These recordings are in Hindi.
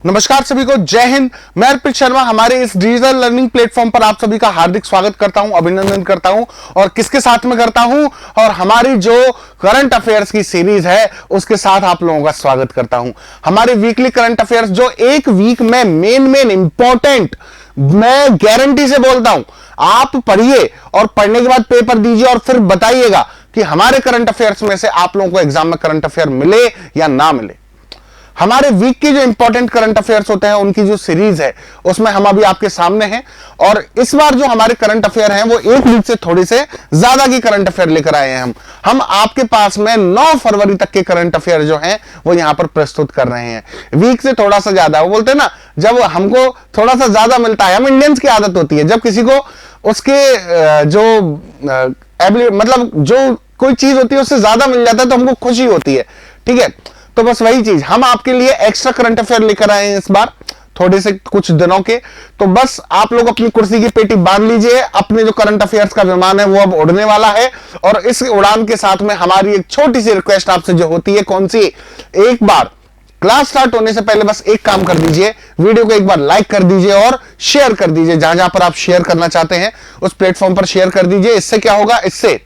नमस्कार सभी को, जय हिंद। मैं अर्पित शर्मा हमारे इस डिजिटल लर्निंग प्लेटफॉर्म पर आप सभी का हार्दिक स्वागत करता हूं, अभिनंदन करता हूं। और किसके साथ में करता हूं? और हमारी जो करंट अफेयर्स की सीरीज है उसके साथ आप लोगों का स्वागत करता हूं। हमारे वीकली करंट अफेयर्स जो एक वीक में मेन इंपॉर्टेंट, मैं गारंटी से बोलता हूं, आप पढ़िए और पढ़ने के बाद पेपर दीजिए और फिर बताइएगा कि हमारे करंट अफेयर्स में से आप लोगों को एग्जाम में करंट अफेयर मिले या ना मिले। हमारे वीक के जो इंपॉर्टेंट करंट अफेयर्स होते हैं उनकी जो सीरीज है उसमें हम अभी आपके सामने हैं। और इस बार जो हमारे करंट अफेयर हैं वो एक वीक से थोड़ी से ज्यादा की करंट अफेयर लेकर आए हैं। हम आपके पास में 9 फरवरी तक के करंट अफेयर जो हैं वो यहां पर प्रस्तुत कर रहे हैं। वीक से थोड़ा सा ज्यादा, वो बोलते हैं ना, जब हमको थोड़ा सा ज्यादा मिलता है, हम इंडियंस की आदत होती है, जब किसी को उसके जो मतलब जो कोई चीज होती है उससे ज्यादा मिल जाता है तो हमको खुशी होती है। ठीक है, तो बस वही चीज हम आपके लिए एक्स्ट्रा करंट अफेयर लेकर आए हैं इस बार, थोड़े से कुछ दिनों के। तो बस आप लोग अपनी कुर्सी की पेटी बांध लीजिए, अपने जो करंट अफेयर्स का विमान है वो अब उड़ने वाला है। और इस उड़ान के साथ में हमारी एक छोटी सी रिक्वेस्ट आपसे जो होती है, कौन सी? एक बार क्लास स्टार्ट होने से पहले बस एक काम कर दीजिए, वीडियो को एक बार लाइक कर दीजिए और शेयर कर दीजिए। जहां जहां पर आप शेयर करना चाहते हैं उस प्लेटफॉर्म पर शेयर कर दीजिए। इससे क्या होगा? इससे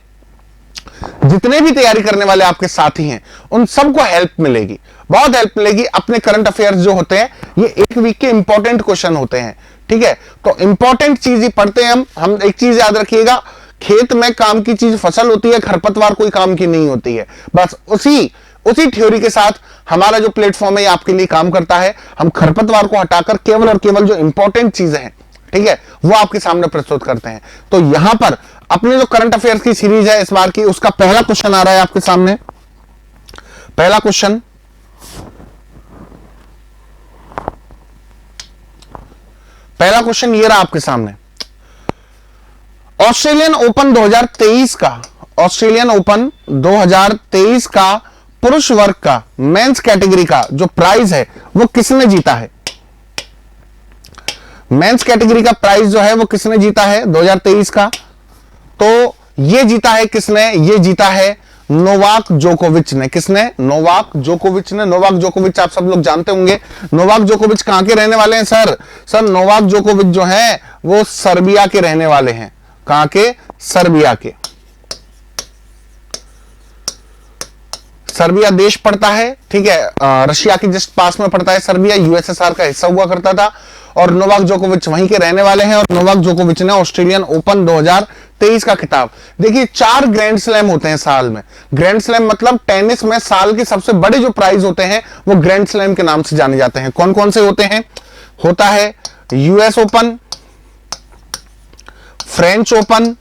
जितने भी तैयारी करने वाले आपके साथी हैं उन सबको हेल्प मिलेगी, बहुत हेल्प मिलेगी। अपने करंट अफेयर्स जो होते हैं ये एक वीक के इंपॉर्टेंट क्वेश्चन होते हैं। ठीक है, तो इंपॉर्टेंट चीज ही पढ़ते हैं हम एक चीज याद रखिएगा, खेत में काम की चीज फसल होती है, खरपतवार कोई काम की नहीं होती है। बस उसी थ्योरी के साथ हमारा जो प्लेटफॉर्म है आपके लिए काम करता है। हम खरपतवार को हटाकर केवल और केवल जो इंपॉर्टेंट चीजें हैं, ठीक है, वो आपके सामने प्रस्तुत करते हैं। तो यहां पर अपने जो करंट अफेयर्स की सीरीज है इस बार की, उसका पहला क्वेश्चन आ रहा है आपके सामने। पहला क्वेश्चन ये रहा आपके सामने। ऑस्ट्रेलियन ओपन 2023 का पुरुष वर्ग का, मेंस कैटेगरी का जो प्राइज है वो किसने जीता है? मेंस कैटेगरी का प्राइज जो है वो किसने जीता है 2023 का? तो ये जीता है किसने? ये जीता है नोवाक जोकोविच ने। किसने? नोवाक जोकोविच ने। नोवाक जोकोविच आप सब लोग जानते होंगे। नोवाक जोकोविच कहां के रहने वाले हैं सर? नोवाक जोकोविच जो है वो सर्बिया के रहने वाले हैं। कहां के? सर्बिया के। सर्बिया देश पड़ता है, ठीक है, रशिया के जस्ट पास में पड़ता है सर्बिया, यूएसएसआर का हिस्सा हुआ करता था। और नोवाक जोकोविच वहीं के रहने वाले हैं। और नोवाक जोकोविच ने ऑस्ट्रेलियन ओपन 2023 का खिताब, देखिए 4 ग्रैंड स्लैम होते हैं साल में। ग्रैंड स्लैम मतलब टेनिस में साल के सबसे बड़े जो प्राइज होते हैं वो ग्रैंड स्लैम के नाम से जाने जाते हैं। कौन कौन से होते हैं? होता है यूएस ओपन, फ्रेंच ओपन,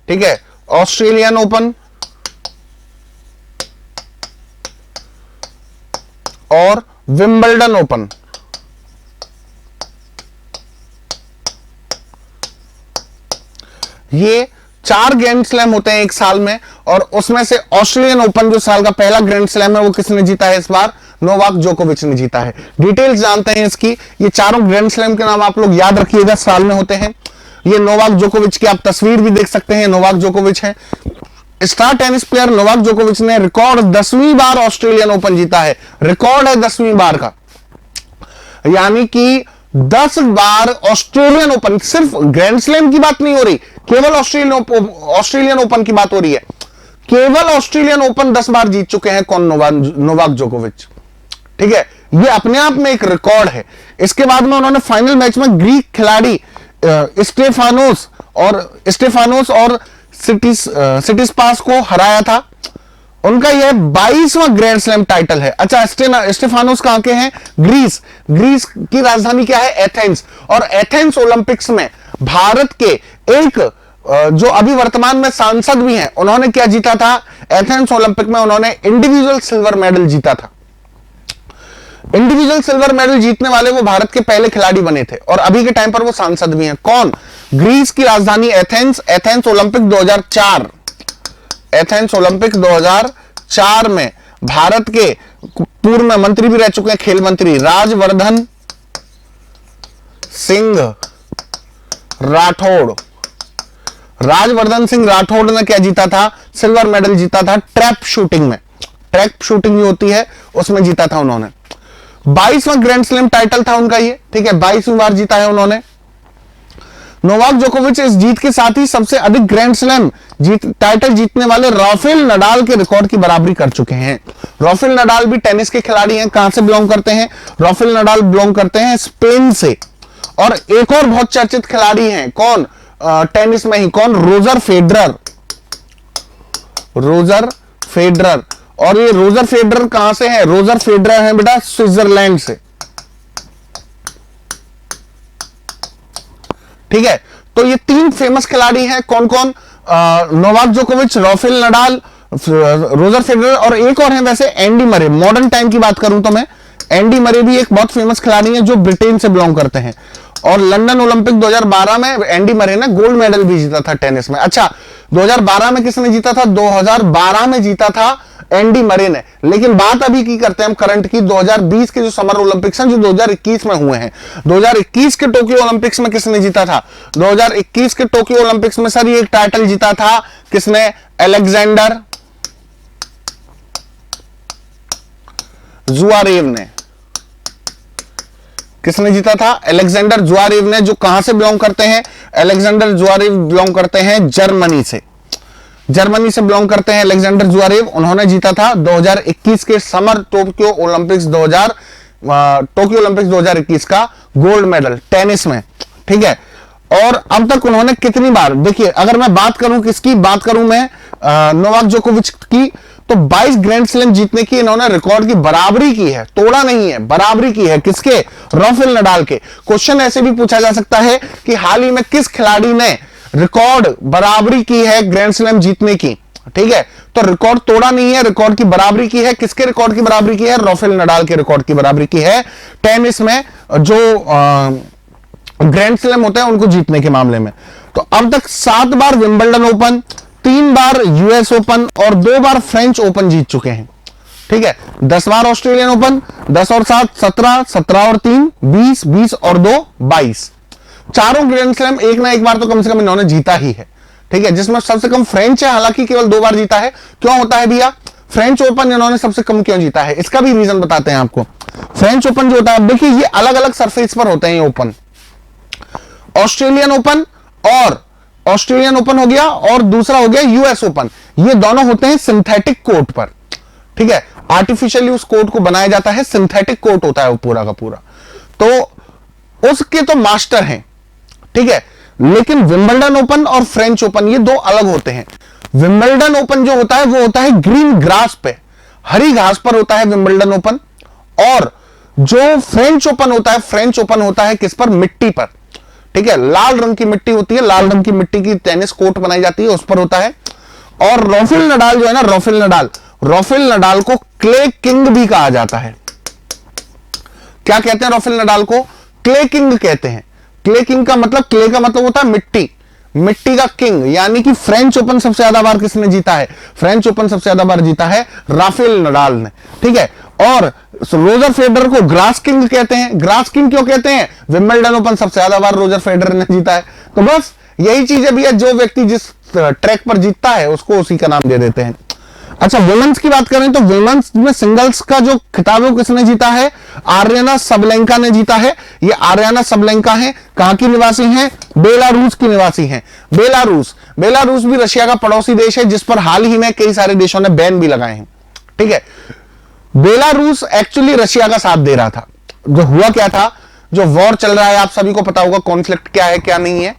ठीक है, ऑस्ट्रेलियन ओपन और विंबलडन ओपन। ये 4 ग्रैंड स्लैम होते हैं एक साल में। और उसमें से ऑस्ट्रेलियन ओपन जो साल का पहला ग्रैंड स्लैम है वो किसने जीता है इस बार? नोवाक जोकोविच ने जीता है। डिटेल्स जानते हैं इसकी। ये चारों ग्रैंड स्लैम के नाम आप लोग याद रखिएगा, साल में होते हैं। ये नोवाक जोकोविच की आप तस्वीर भी देख सकते हैं, नोवाक जोकोविच है। स्टार टेनिस प्लेयर नोवाक जोकोविच ने रिकॉर्ड 10वीं बार ऑस्ट्रेलियन ओपन जीता है। रिकॉर्ड है 10वीं बार का, यानी कि 10 बार ऑस्ट्रेलियन ओपन। सिर्फ ग्रैंड स्लैम की बात नहीं हो रही, केवल ऑस्ट्रेलियन ओपन की बात हो रही है। केवल ऑस्ट्रेलियन ओपन 10 बार जीत चुके हैं। कौन? नोवाक जोकोविच। ठीक है, ये अपने आप में एक रिकॉर्ड है। इसके बाद में उन्होंने फाइनल मैच में ग्रीक खिलाड़ी स्टेफानोस और सिटिस्पास को हराया था। उनका यह 22वां ग्रैंड स्लैम टाइटल है। अच्छा, स्टेफानोस कहां के हैं? ग्रीस की राजधानी क्या है? एथेंस। और एथेंस ओलंपिक्स में भारत के एक जो अभी वर्तमान में सांसद भी हैं, उन्होंने क्या जीता था? एथेंस ओलंपिक में उन्होंने इंडिविजुअल सिल्वर मेडल जीता था। इंडिविजुअल सिल्वर मेडल जीतने वाले वो भारत के पहले खिलाड़ी बने थे और अभी के टाइम पर वो सांसद भी हैं। कौन? ग्रीस की राजधानी एथेंस ओलंपिक 2004। एथेंस ओलंपिक 2004 में भारत के पूर्व मंत्री भी रह चुके हैं, खेल मंत्री राजवर्धन सिंह राठौड़ ने क्या जीता था? सिल्वर मेडल जीता था ट्रैप शूटिंग में। ट्रैक शूटिंग जो होती है उसमें जीता था उन्होंने। 22वां ग्रैंड स्लैम टाइटल था उनका ये, ठीक है, 22वीं बार जीता है उन्होंने। नोवाक जोकोविच इस जीत के साथ ही सबसे अधिक ग्रैंड स्लैम टाइटल जीतने वाले राफेल नडाल के रिकॉर्ड की बराबरी कर चुके हैं। राफेल नडाल भी टेनिस के खिलाड़ी हैं। कहां से बिलोंग करते हैं? राफेल नडाल बिलोंग करते हैं स्पेन से। और एक और बहुत चर्चित खिलाड़ी हैं, कौन? टेनिस में ही कौन? Roger Federer. Roger Federer. और ये रोजर फेडरर कहां से है? रोजर फेडरर है बेटा स्विट्जरलैंड से, ठीक है। तो ये 3 फेमस खिलाड़ी हैं। कौन कौन? नोवाक जोकोविच, राफेल नडाल, रोजर फेडरर, और एक और है वैसे एंडी मरे। मॉडर्न टाइम की बात करूं तो मैं, एंडी मरे भी एक बहुत फेमस खिलाड़ी हैं जो ब्रिटेन से बिलोंग करते हैं। और लंदन ओलंपिक 2012 में एंडी मरे ने गोल्ड मेडल भी जीता था टेनिस में। अच्छा, 2012 में किसने जीता था? 2012 में जीता था एंडी मरे ने। लेकिन बात अभी की करते हैं हम करंट की, 2020 के जो समर ओलंपिक्स हैं जो 2021 में हुए हैं। 2021 के टोक्यो ओलंपिक्स में किसने जीता था? 2021 के टोक्यो ओलंपिक्स में सर ये एक टाइटल जीता था किसने? अलेक्जेंडर ज़ुआरेव ने। किसने जीता था? अलेक्जेंडर ज़ुआरेव ने, जो कहां से बिलोंग करते हैं? अलेक्जेंडर ज़ुआरेव बिलोंग करते हैं जर्मनी से। जर्मनी से बिलोंग करते हैं अलेक्जेंडर ज़ुआरेव। उन्होंने जीता था 2021 के समर टोक्यो ओलंपिक्स 2021 का गोल्ड मेडल टेनिस में, ठीक है। और अब तक उन्होंने कितनी बार, देखिए अगर मैं बात करूं किसकी बात करूं मैं, नोवाक जोकोविच की, तो 22 ग्रैंड स्लैम जीतने की इन्होंने रिकॉर्ड की बराबरी की है, तोड़ा नहीं है, बराबरी की है। किसके? राफेल नडाल के। क्वेश्चन ऐसे भी पूछा जा सकता है कि हाल ही में किस खिलाड़ी ने रिकॉर्ड बराबरी की है ग्रैंड स्लैम जीतने की, ठीक है। तो रिकॉर्ड तोड़ा नहीं है, रिकॉर्ड की बराबरी की है। किसके रिकॉर्ड की बराबरी की है? राफेल नडाल के रिकॉर्ड की बराबरी की है टेनिस में, जो ग्रैंड स्लैम होते हैं उनको जीतने के मामले में। तो अब तक 7 बार विंबलडन ओपन, 3 बार यूएस ओपन और 2 बार फ्रेंच ओपन जीत चुके हैं, ठीक है। 10 बार ऑस्ट्रेलियन ओपन, 10 और 7 17, 17 और 3 20, 20 और 2 22। चारों ग्रैंड स्लैम एक ना एक बार तो कम से कम इन्होंने जीता ही है, ठीक है। जिसमें सबसे कम फ्रेंच है, हालांकि केवल 2 बार जीता है। क्यों होता है भैया फ्रेंच ओपन इन्होंने सबसे कम क्यों जीता है? इसका भी रीजन बताते हैं आपको। फ्रेंच ओपन जो होता है, देखिए ये अलग अलग सरफेस पर होते हैं ये ओपन। ऑस्ट्रेलियन ओपन हो गया और दूसरा हो गया यूएस ओपन। ये दोनों होते हैं सिंथेटिक कोर्ट पर, ठीक है। आर्टिफिशियली उस कोर्ट को बनाया जाता है, सिंथेटिक कोर्ट होता है वो पूरा का पूरा। तो उसके तो मास्टर हैं, ठीक है। लेकिन विंबलडन ओपन और फ्रेंच ओपन ये 2 अलग होते हैं। विंबलडन ओपन जो होता है वो होता है ग्रीन ग्रास पे, हरी घास पर होता है विंबलडन ओपन। और जो फ्रेंच ओपन होता है किस पर? मिट्टी पर, ठीक है। लाल रंग की मिट्टी होती है, लाल रंग की मिट्टी की टेनिस कोर्ट बनाई जाती है, उस पर होता है। और राफेल नडाल जो है ना, राफेल नडाल को क्ले किंग भी कहा जाता है। क्या कहते हैं राफेल नडाल को? क्ले किंग कहते हैं। क्ले किंग का मतलब, क्ले का मतलब होता है मिट्टी, मिट्टी का किंग। यानी कि फ्रेंच ओपन सबसे ज्यादा बार किसने जीता है? फ्रेंच ओपन सबसे ज्यादा बार जीता है राफेल नडाल ने, ठीक है। और रोजर फेडरर को ग्रास किंग कहते हैं। ग्रास किंग क्यों कहते हैं? विंबलडन ओपन सबसे ज्यादा बार रोजर फेडरर ने जीता है। तो बस यही चीज है भैया, जो व्यक्ति जिस ट्रैक पर जीतता है उसको उसी का नाम दे देते हैं। अच्छा, वुमेन्स की बात करें तो वुमेन्स में सिंगल्स का जो खिताब है वो किसने जीता है? आर्याना सबलेंका ने जीता है। ये आर्याना सबलेंका है, कहां की निवासी हैं? बेलारूस की निवासी हैं। बेलारूस भी रशिया का पड़ोसी देश है, जिस पर हाल ही में कई सारे देशों ने बैन भी लगाए हैं, ठीक है। बेलारूस एक्चुअली रशिया का साथ दे रहा था। जो हुआ क्या था, जो वॉर चल रहा है आप सभी को पता होगा, कॉन्फ्लिक्ट क्या है क्या नहीं है।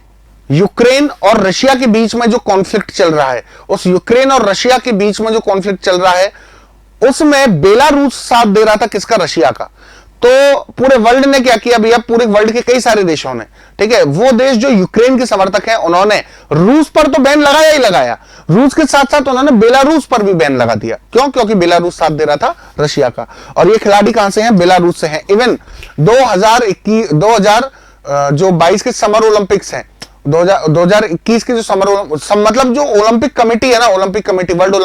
यूक्रेन और रशिया के बीच में जो कॉन्फ्लिक्ट चल रहा है, उस यूक्रेन और रशिया के बीच में जो कॉन्फ्लिक्ट चल रहा है उसमें बेलारूस साथ दे रहा था किसका? रशिया का। तो पूरे वर्ल्ड ने क्या किया भैया, पूरे वर्ल्ड के कई सारे देशों ने, ठीक है, वो देश जो यूक्रेन के समर्थक हैं उन्होंने रूस पर तो बैन लगाया ही लगाया, रूस के साथ साथ उन्होंने बेलारूस पर भी बैन लगा दिया। क्यों? क्योंकि बेलारूस साथ दे रहा था रशिया का। और ये खिलाड़ी कहां से हैं? बेलारूस से हैं। इवन 2022 के समर ओलंपिक्स हैं, 2021 के जो मतलब जो ओलंपिक कमेटी है ना, वर्ल्ड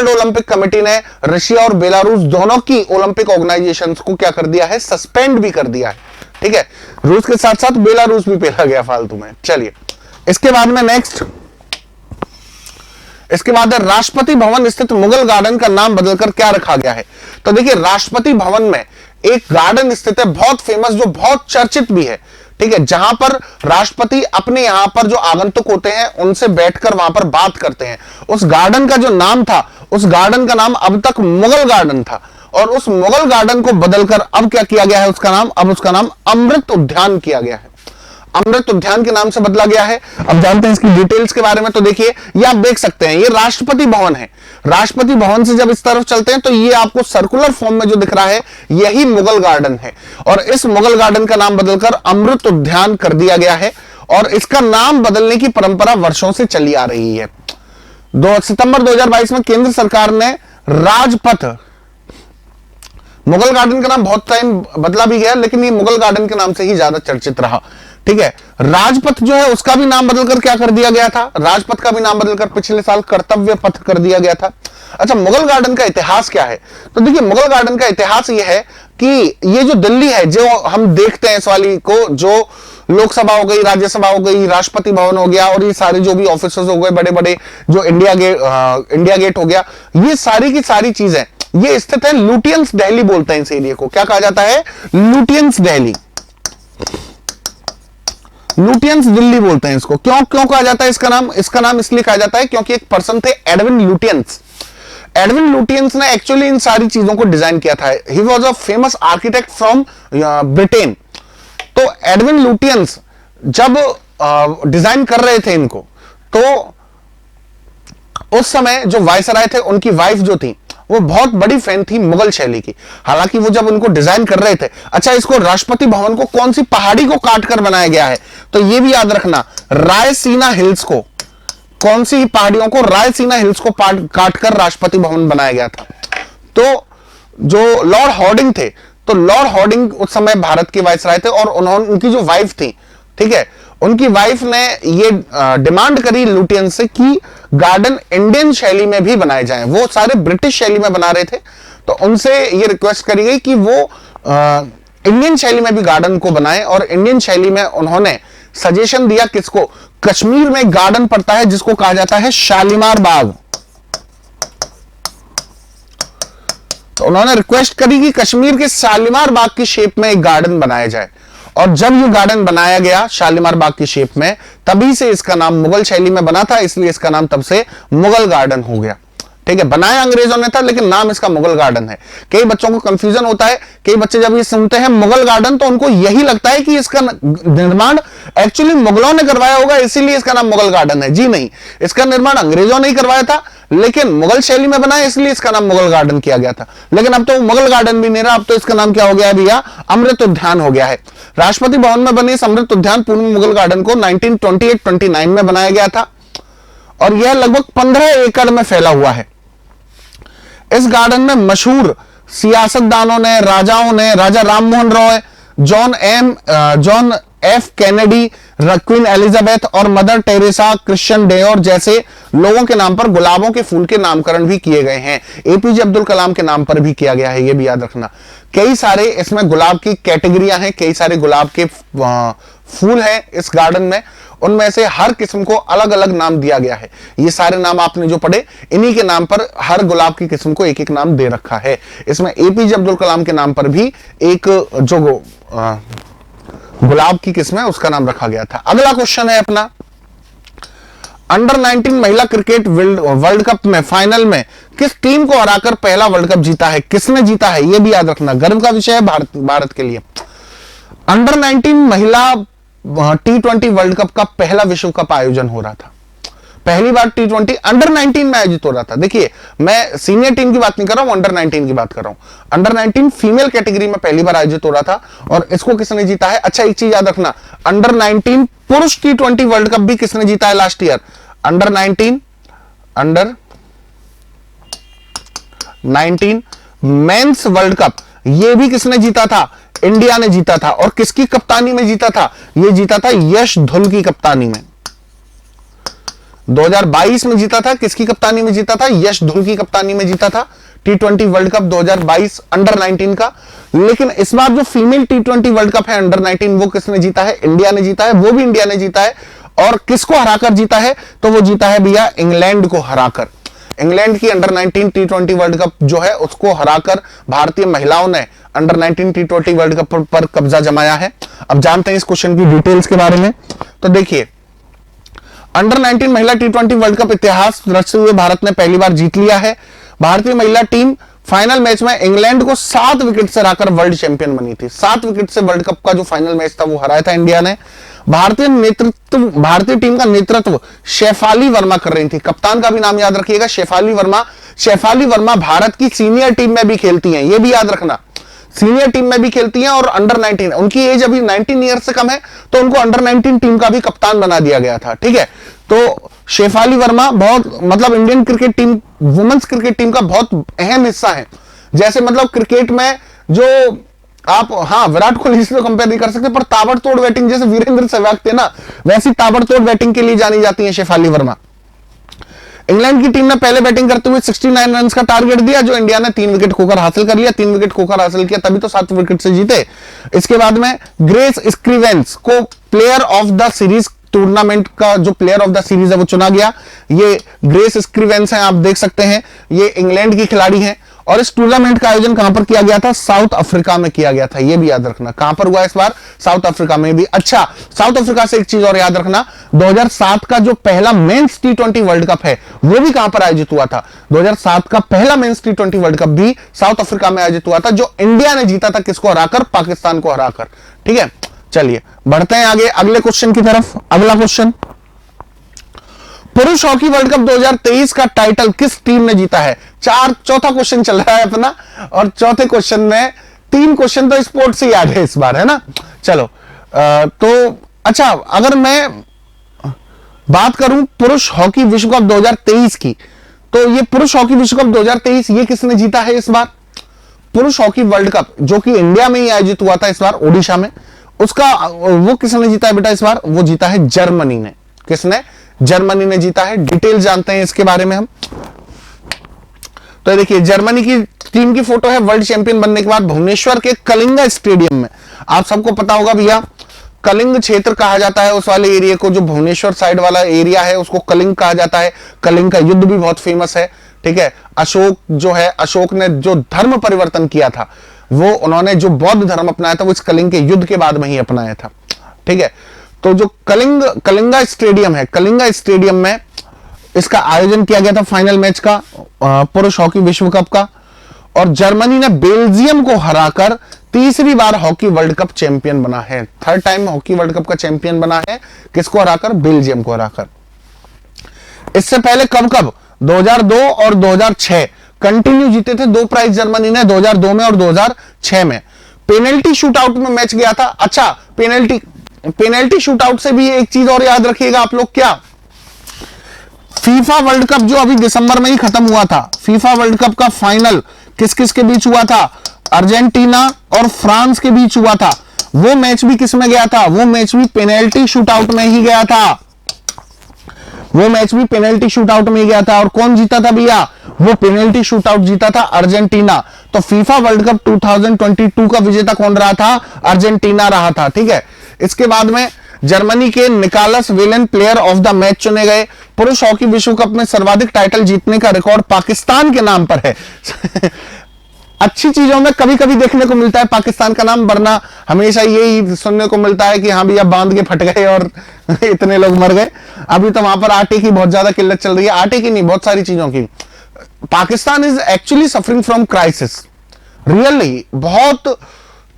ओलंपिक कमेटी ने रशिया और बेलारूस दोनों की ओलंपिक ऑर्गेनाइजेशंस को क्या कर दिया है? सस्पेंड भी कर दिया है, ठीक है। रूस के साथ साथ बेलारूस भी पेला गया फालतू में। चलिए इसके बाद में नेक्स्ट इसके बाद है राष्ट्रपति भवन स्थित मुगल गार्डन का नाम बदलकर क्या रखा गया है। तो देखिए राष्ट्रपति भवन में एक गार्डन स्थित है, बहुत फेमस, जो बहुत चर्चित भी है, ठीक है, जहां पर राष्ट्रपति अपने यहां पर जो आगंतुक होते हैं उनसे बैठकर वहां पर बात करते हैं। उस गार्डन का जो नाम था, उस गार्डन का नाम अब तक मुगल गार्डन था, और उस मुगल गार्डन को बदलकर अब क्या किया गया है, उसका नाम, अब उसका नाम अमृत उद्यान किया गया है। अमृत उद्यान के नाम से बदला गया है। अब जानते हैं इसकी डिटेल्स के बारे में। तो देखिए ये आप देख सकते हैं, ये राष्ट्रपति भवन है। राष्ट्रपति भवन से जब इस तरफ चलते हैं तो ये आपको सर्कुलर फॉर्म में जो दिख रहा है यही मुगल गार्डन है, और इस मुगल गार्डन का नाम बदलकर अमृत उद्यान कर दिया गया है, और इसका नाम बदलने की परंपरा वर्षों से चली आ रही है। 2 सितंबर 2022 में केंद्र सरकार ने राजपथ, मुगल गार्डन का नाम बहुत टाइम बदला भी गया, लेकिन ये मुगल गार्डन के नाम से ही ज्यादा चर्चित रहा, ठीक है। राजपथ जो है उसका भी नाम बदलकर क्या कर दिया गया था, राजपथ का भी नाम बदलकर पिछले साल कर्तव्य पथ कर दिया गया था। अच्छा, मुगल गार्डन का इतिहास क्या है? तो देखिए मुगल गार्डन का इतिहास यह है कि ये जो दिल्ली है, जो हम देखते हैं इस वाली को, जो लोकसभा हो गई, राज्यसभा हो गई, राष्ट्रपति भवन हो गया, और ये सारे जो भी ऑफिसर्स हो गए बड़े बड़े, जो इंडिया गेट हो गया, ये सारी की सारी चीजें ये स्थित है लुटियंस दिल्ली बोलते हैं इस एरिया को। क्या कहा जाता है? लुटियंस दिल्ली, लुटियंस दिल्ली बोलते हैं इसको। क्यों क्यों कहा जाता है इसका नाम? इसका नाम इसलिए कहा जाता है क्योंकि एक पर्सन थे एडविन लुटियंस। एडविन लुटियंस ने एक्चुअली इन सारी चीजों को डिजाइन किया था। He was a famous architect from Britain. तो एडविन लुटियंस जब डिजाइन कर रहे थे इनको, तो उस समय जो वायसराय थे उनकी वाइफ जो थी वो बहुत बड़ी फैन थी मुगल शैली की। हालांकि वो जब उनको डिजाइन कर रहे थे, अच्छा इसको राष्ट्रपति भवन को कौन सी पहाड़ी को काटकर बनाया गया है, तो ये भी याद रखना, रायसीना हिल्स को, कौन सी पहाड़ियों को, रायसीना हिल्स को काटकर राष्ट्रपति भवन बनाया गया था। तो जो लॉर्ड हॉर्डिंग थे, तो लॉर्ड हॉर्डिंग उस समय भारत के वायसराय थे, और उन्होंने, उनकी जो वाइफ थी, ठीक है, उनकी वाइफ ने ये डिमांड करी लुटियन से कि गार्डन इंडियन शैली में भी बनाए जाएं। वो सारे ब्रिटिश शैली में बना रहे थे, तो उनसे ये रिक्वेस्ट करी गई कि वो इंडियन शैली में भी गार्डन को बनाएं, और इंडियन शैली में उन्होंने सजेशन दिया किसको? कश्मीर में गार्डन पड़ता है जिसको कहा जाता है शालीमार बाग। तो उन्होंने रिक्वेस्ट करी कि कश्मीर के शालीमार बाग की शेप में एक गार्डन बनाया जाए, और जब ये गार्डन बनाया गया शालीमार बाग की शेप में, तभी से इसका नाम मुगल शैली में बना था, इसलिए इसका नाम तब से मुगल गार्डन हो गया। ठीक है, बनाया अंग्रेजों ने था, लेकिन नाम इसका मुगल गार्डन है। कई बच्चों को कंफ्यूजन होता है, कई बच्चे जब ये सुनते हैं मुगल गार्डन तो उनको यही लगता है कि इसका निर्माण एक्चुअली मुगलों ने करवाया होगा, इसीलिए इसका नाम मुगल गार्डन है। जी नहीं, इसका निर्माण अंग्रेजों ने ही करवाया था, लेकिन मुगल शैली में बना है, इसलिए इसका नाम मुगल गार्डन किया गया था। लेकिन अब तो मुगल गार्डन भी नहीं रहा, अब तो इसका नाम क्या हो गया भैया? अमृत उद्यान हो गया है। राष्ट्रपति भवन में बने इस अमृत उद्यान पूर्व मुगल गार्डन को 1928-29 में बनाया गया था, और यह लगभग 15 एकड़ में फैला हुआ है। इस गार्डन में मशहूर सियासतदानों ने, राजाओं ने, Raja Rammohan Roy, John F Kennedy, Queen Elizabeth और मदर टेरेसा, क्रिश्चियन डेयोर जैसे लोगों के नाम पर गुलाबों के फूल के नामकरण भी किए गए हैं। एपीजे अब्दुल कलाम के नाम पर भी किया गया है, यह भी याद रखना। कई सारे इसमें गुलाब की कैटेगरियां हैं, कई सारे गुलाब के फूल हैं इस गार्डन में, उनमें से हर किस्म को अलग अलग नाम दिया गया है। ये सारे नाम आपने जो पढ़े, इन्हीं के नाम पर हर गुलाब की किस्म को एक एक नाम दे रखा है। इसमें एपीजे अब्दुल कलाम के नाम पर भी एक जो गुलाब की किस्म है उसका नाम रखा गया था। अगला क्वेश्चन है अपना, अंडर 19 महिला क्रिकेट वर्ल्ड कप में फाइनल में किस टीम को हराकर पहला वर्ल्ड कप जीता है? किसने जीता है? यह भी याद रखना, गर्व का विषय है भारत के लिए। अंडर 19 महिला T20 वर्ल्ड कप का पहला विश्व कप आयोजन हो रहा था। पहली बार T20 अंडर 19 में आयोजित हो रहा था। देखिए, मैं सीनियर टीम की बात नहीं कर रहा हूं, अंडर 19 की बात कर रहा हूं। अंडर 19 फीमेल कैटेगरी में पहली बार आयोजित हो रहा था, और इसको किसने जीता है? अच्छा, एक चीज याद रखना, अंडर 19 पुरुष T20 वर्ल्ड कप भी किसने जीता है last year? Under 19 mains world cup, यह भी किसने जीता था? इंडिया ने जीता था। और किसकी कप्तानी में जीता था? यह जीता था यश धुल की कप्तानी में। 2022 में जीता था, किसकी कप्तानी में जीता था? यश धुल की कप्तानी में जीता था T20 वर्ल्ड कप 2022 अंडर 19 का। लेकिन इस बार जो फीमेल T20 वर्ल्ड कप है अंडर 19, वो किसने जीता है? इंडिया ने जीता है, वो भी इंडिया ने जीता है। और किसको हराकर जीता है? तो वो जीता है भैया इंग्लैंड को हराकर। इंग्लैंड की अंडर 19 टी20 वर्ल्ड कप जो है उसको हराकर भारतीय महिलाओं ने अंडर 19 टी20 वर्ल्ड कप पर कब्जा जमाया है। अब जानते हैं इस क्वेश्चन की डिटेल्स के बारे में। तो देखिए, अंडर 19 महिला टी20 वर्ल्ड कप इतिहास रचते हुए भारत ने पहली बार जीत लिया है। भारतीय महिला टीम फाइनल मैच में इंग्लैंड को 7 विकेट से हराकर वर्ल्ड चैंपियन बनी थी। 7 विकेट से वर्ल्ड कप का जो फाइनल मैच था वो हराया था इंडिया ने। भारतीय टीम का नेतृत्व शेफाली वर्मा कर रही थी। कप्तान का भी नाम याद रखिएगा, शेफाली वर्मा। शेफाली वर्मा भारत की सीनियर टीम में भी खेलती हैं, ये भी याद रखना, सीनियर टीम में भी खेलती हैं। और अंडर 19, उनकी एज अभी 19 ईयर से कम है, तो उनको अंडर 19 टीम का भी कप्तान बना दिया गया था। ठीक है, तो शेफाली वर्मा बहुत मतलब Indian cricket team, women's cricket team का बहुत अहम हिस्सा है। जैसे मतलब क्रिकेट में जो आप, हाँ, विराट कोहली से तो कंपेयर नहीं कर सकते, पर ताबड़तोड़ बैटिंग जैसे वीरेंद्र सहवाग थे ना, वैसी ताबड़तोड़ बैटिंग के लिए जानी जाती है शेफाली वर्मा। इंग्लैंड की टीम ने पहले बैटिंग करते हुए 69 रन का टारगेट दिया, जो इंडिया ने 3 विकेट खोकर हासिल कर लिया। 3 विकेट खोकर हासिल किया, तभी तो 7 विकेट से जीते। इसके बाद में ग्रेस स्क्रीवेंस को player of the series, tournament का जो प्लेयर ऑफ द सीरीज है वो चुना गया। ये ग्रेस स्क्रीवेंस हैं, आप देख सकते हैं, ये इंग्लैंड की खिलाड़ी हैं। और इस टूर्नामेंट का आयोजन कहां पर किया गया था? साउथ अफ्रीका में किया गया था, ये भी याद रखना। कहां पर हुआ इस बार? साउथ अफ्रीका में भी। अच्छा, साउथ अफ्रीका से एक चीज और याद रखना, 2007 का जो पहला मेंस टी20 वर्ल्ड कप है वो भी कहां पर आयोजित हुआ था? 2007 का पहला मेंस टी20 वर्ल्ड कप भी साउथ अफ्रीका में आयोजित हुआ था, जो इंडिया ने जीता था। किसको हराकर? पाकिस्तान को हराकर। ठीक है, चलिए बढ़ते हैं आगे अगले क्वेश्चन की तरफ। अगला क्वेश्चन, पुरुष हॉकी वर्ल्ड कप 2023 का टाइटल किस टीम ने जीता है? चौथा क्वेश्चन चल रहा है अपना, और चौथे क्वेश्चन में 3 क्वेश्चन तो स्पोर्ट्स से याद है इस बार, है ना। चलो तो अच्छा, अगर मैं बात करूं पुरुष हॉकी विश्व कप 2023 की, तो ये पुरुष हॉकी विश्व कप 2023 ये किसने जीता है इस बार? पुरुष हॉकी वर्ल्ड कप जो कि इंडिया में ही आयोजित हुआ था इस बार, ओडिशा में, उसका वो किसने जीता है बेटा इस बार? वो जीता है जर्मनी ने। किसने? जर्मनी ने जीता है। डिटेल जानते हैं इसके बारे में हम। तो देखिए, जर्मनी की टीम की फोटो है वर्ल्ड चैंपियन बनने के बाद भुवनेश्वर के कलिंगा स्टेडियम में। आप सबको पता होगा भैया, कलिंग क्षेत्र कहा जाता है उस वाले एरिया को, जो भुवनेश्वर साइड वाला एरिया है उसको कलिंग कहा जाता है। कलिंग का युद्ध भी बहुत फेमस है। ठीक है, अशोक जो है, अशोक ने जो धर्म परिवर्तन किया था, वो उन्होंने जो बौद्ध धर्म अपनाया था वो इस कलिंग के युद्ध के बाद में ही अपनाया था। ठीक है, तो जो कलिंगा स्टेडियम है, कलिंगा स्टेडियम में इसका आयोजन किया गया था फाइनल मैच का, पुरुष हॉकी विश्व कप का। और जर्मनी ने बेल्जियम को हराकर तीसरी बार हॉकी वर्ल्ड कप चैंपियन बना है। 3rd time hockey world cup का चैंपियन बना है। किसको हराकर? बेल्जियम को हराकर। इससे पहले कब 2002 और 2006 कंटिन्यू जीते थे 2 प्राइज जर्मनी ने, 2002 में और 2006 में। पेनल्टी शूटआउट में मैच गया था। अच्छा, पेनल्टी शूटआउट से भी एक चीज और याद रखिएगा आप लोग, क्या? फीफा वर्ल्ड कप जो अभी दिसंबर में ही खत्म हुआ था, फीफा वर्ल्ड कप का फाइनल किस किस के बीच हुआ था? अर्जेंटीना और फ्रांस के बीच हुआ था। वो मैच भी किस में गया था? वो मैच भी पेनल्टी शूटआउट में ही गया था। वो मैच भी पेनल्टी शूटआउट में ही गया था। और कौन जीता था भैया? वो पेनल्टी शूटआउट जीता था अर्जेंटीना। तो फीफा वर्ल्ड कप 2022 का विजेता कौन रहा था? अर्जेंटीना रहा था। ठीक है, इसके बाद में जर्मनी के Niklas Wellen player of the match चुने गए। पुरुष हॉकी विश्व कप में सर्वाधिक टाइटल जीतने का रिकॉर्ड पाकिस्तान के नाम पर है। अच्छी चीजों में कभी कभी देखने को मिलता है पाकिस्तान का नाम, वरना हमेशा यही सुनने को मिलता है कि हाँ भैया बांध के फट गए और इतने लोग मर गए। अभी तो वहां पर आटे की बहुत ज्यादा किल्लत चल रही है, आटे की नहीं, बहुत सारी चीजों की। Pakistan is actually suffering from crisis, really बहुत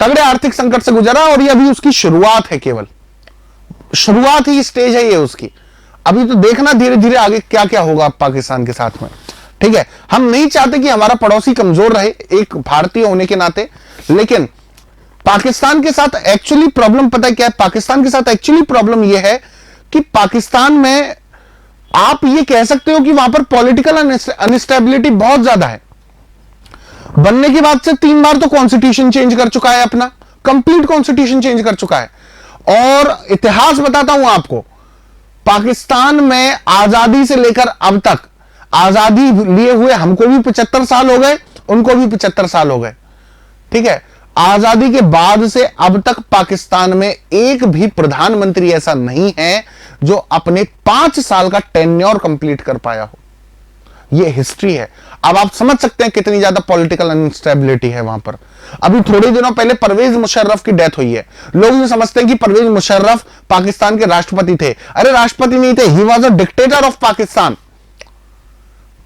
तगड़े आर्थिक संकट से गुजरा, और ये अभी उसकी शुरुआत है, केवल शुरुआत ही स्टेज है ये उसकी। अभी तो देखना धीरे धीरे आगे क्या क्या होगा पाकिस्तान के साथ में। ठीक है, हम नहीं चाहते कि हमारा पड़ोसी कमजोर रहे एक भारतीय होने के नाते, लेकिन पाकिस्तान के साथ एक्चुअली प्रॉब्लम पता है क्या है? पाकिस्तान के साथ एक्चुअली प्रॉब्लम यह है कि पाकिस्तान में आप ये कह सकते हो कि वहां पर पॉलिटिकल अनस्टेबिलिटी बहुत ज्यादा है। बनने के बाद से 3 बार तो कॉन्स्टिट्यूशन चेंज कर चुका है, अपना कंप्लीट कॉन्स्टिट्यूशन चेंज कर चुका है। और इतिहास बताता हूं आपको, पाकिस्तान में आजादी से लेकर अब तक, आजादी लिए हुए हमको भी 75 साल हो गए, उनको भी 75 साल हो गए। ठीक है, आजादी के बाद से अब तक पाकिस्तान में एक भी प्रधानमंत्री ऐसा नहीं है जो अपने 5 साल का टेन्योर कंप्लीट कर पाया हो। यह हिस्ट्री है। अब आप समझ सकते हैं कितनी ज्यादा पॉलिटिकल अनस्टेबिलिटी है वहां पर। अभी थोड़े दिनों पहले परवेज मुशर्रफ की डेथ हुई है। लोग ये समझते हैं कि परवेज मुशर्रफ पाकिस्तान के राष्ट्रपति थे। अरे राष्ट्रपति नहीं थे, he was a dictator of Pakistan.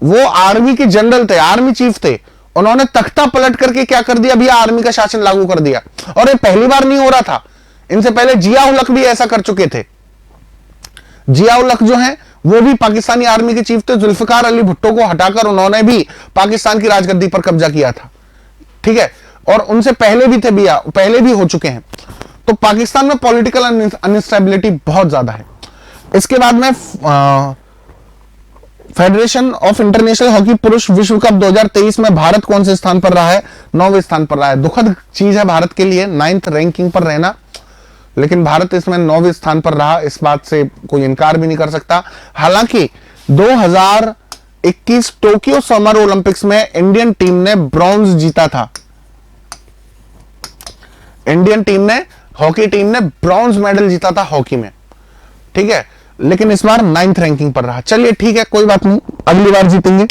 वो आर्मी के जनरल थे, आर्मी चीफ थे। उन्होंने तख्ता पलट करके क्या कर दिया, अभी आर्मी का शासन लागू कर दिया। और ये पहली बार नहीं हो रहा था, इनसे पहले जिया उल हक भी ऐसा कर चुके थे। जिया उल हक जो है वो भी पाकिस्तानी आर्मी के चीफ थे। जुल्फिकार अली भुट्टो को हटाकर उन्होंने भी पाकिस्तान की राजगद्दी पर कब्जा किया था, ठीक है। और उनसे पहले भी थे, पहले भी हो चुके हैं। तो पाकिस्तान में पॉलिटिकल अनस्टेबिलिटी बहुत ज्यादा है। इसके बाद में फेडरेशन ऑफ इंटरनेशनल हॉकी पुरुष विश्व कप 2023 में भारत कौन से स्थान पर रहा है? 9वें स्थान पर रहा है। दुखद चीज है भारत के लिए 9th रैंकिंग पर रहना, लेकिन भारत इसमें 9वें स्थान पर रहा, इस बात से कोई इनकार भी नहीं कर सकता। हालांकि 2021 टोक्यो समर ओलंपिक्स में इंडियन टीम ने ब्रॉन्ज जीता था। इंडियन टीम ने, हॉकी टीम ने ब्रॉन्ज मेडल जीता था हॉकी में, ठीक है। लेकिन इस बार 9th रैंकिंग पर रहा। चलिए ठीक है, कोई बात नहीं, अगली बार जीतेंगे।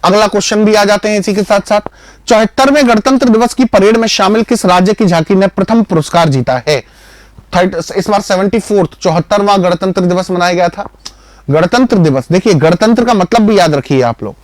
अगला क्वेश्चन भी आ जाते हैं इसी के साथ साथ। 74वें गणतंत्र दिवस की परेड में शामिल किस राज्य की झांकी ने प्रथम पुरस्कार जीता है? इस बार 74वां गणतंत्र दिवस मनाया गया था। गणतंत्र दिवस, देखिए गणतंत्र का मतलब भी याद रखिए आप लोग।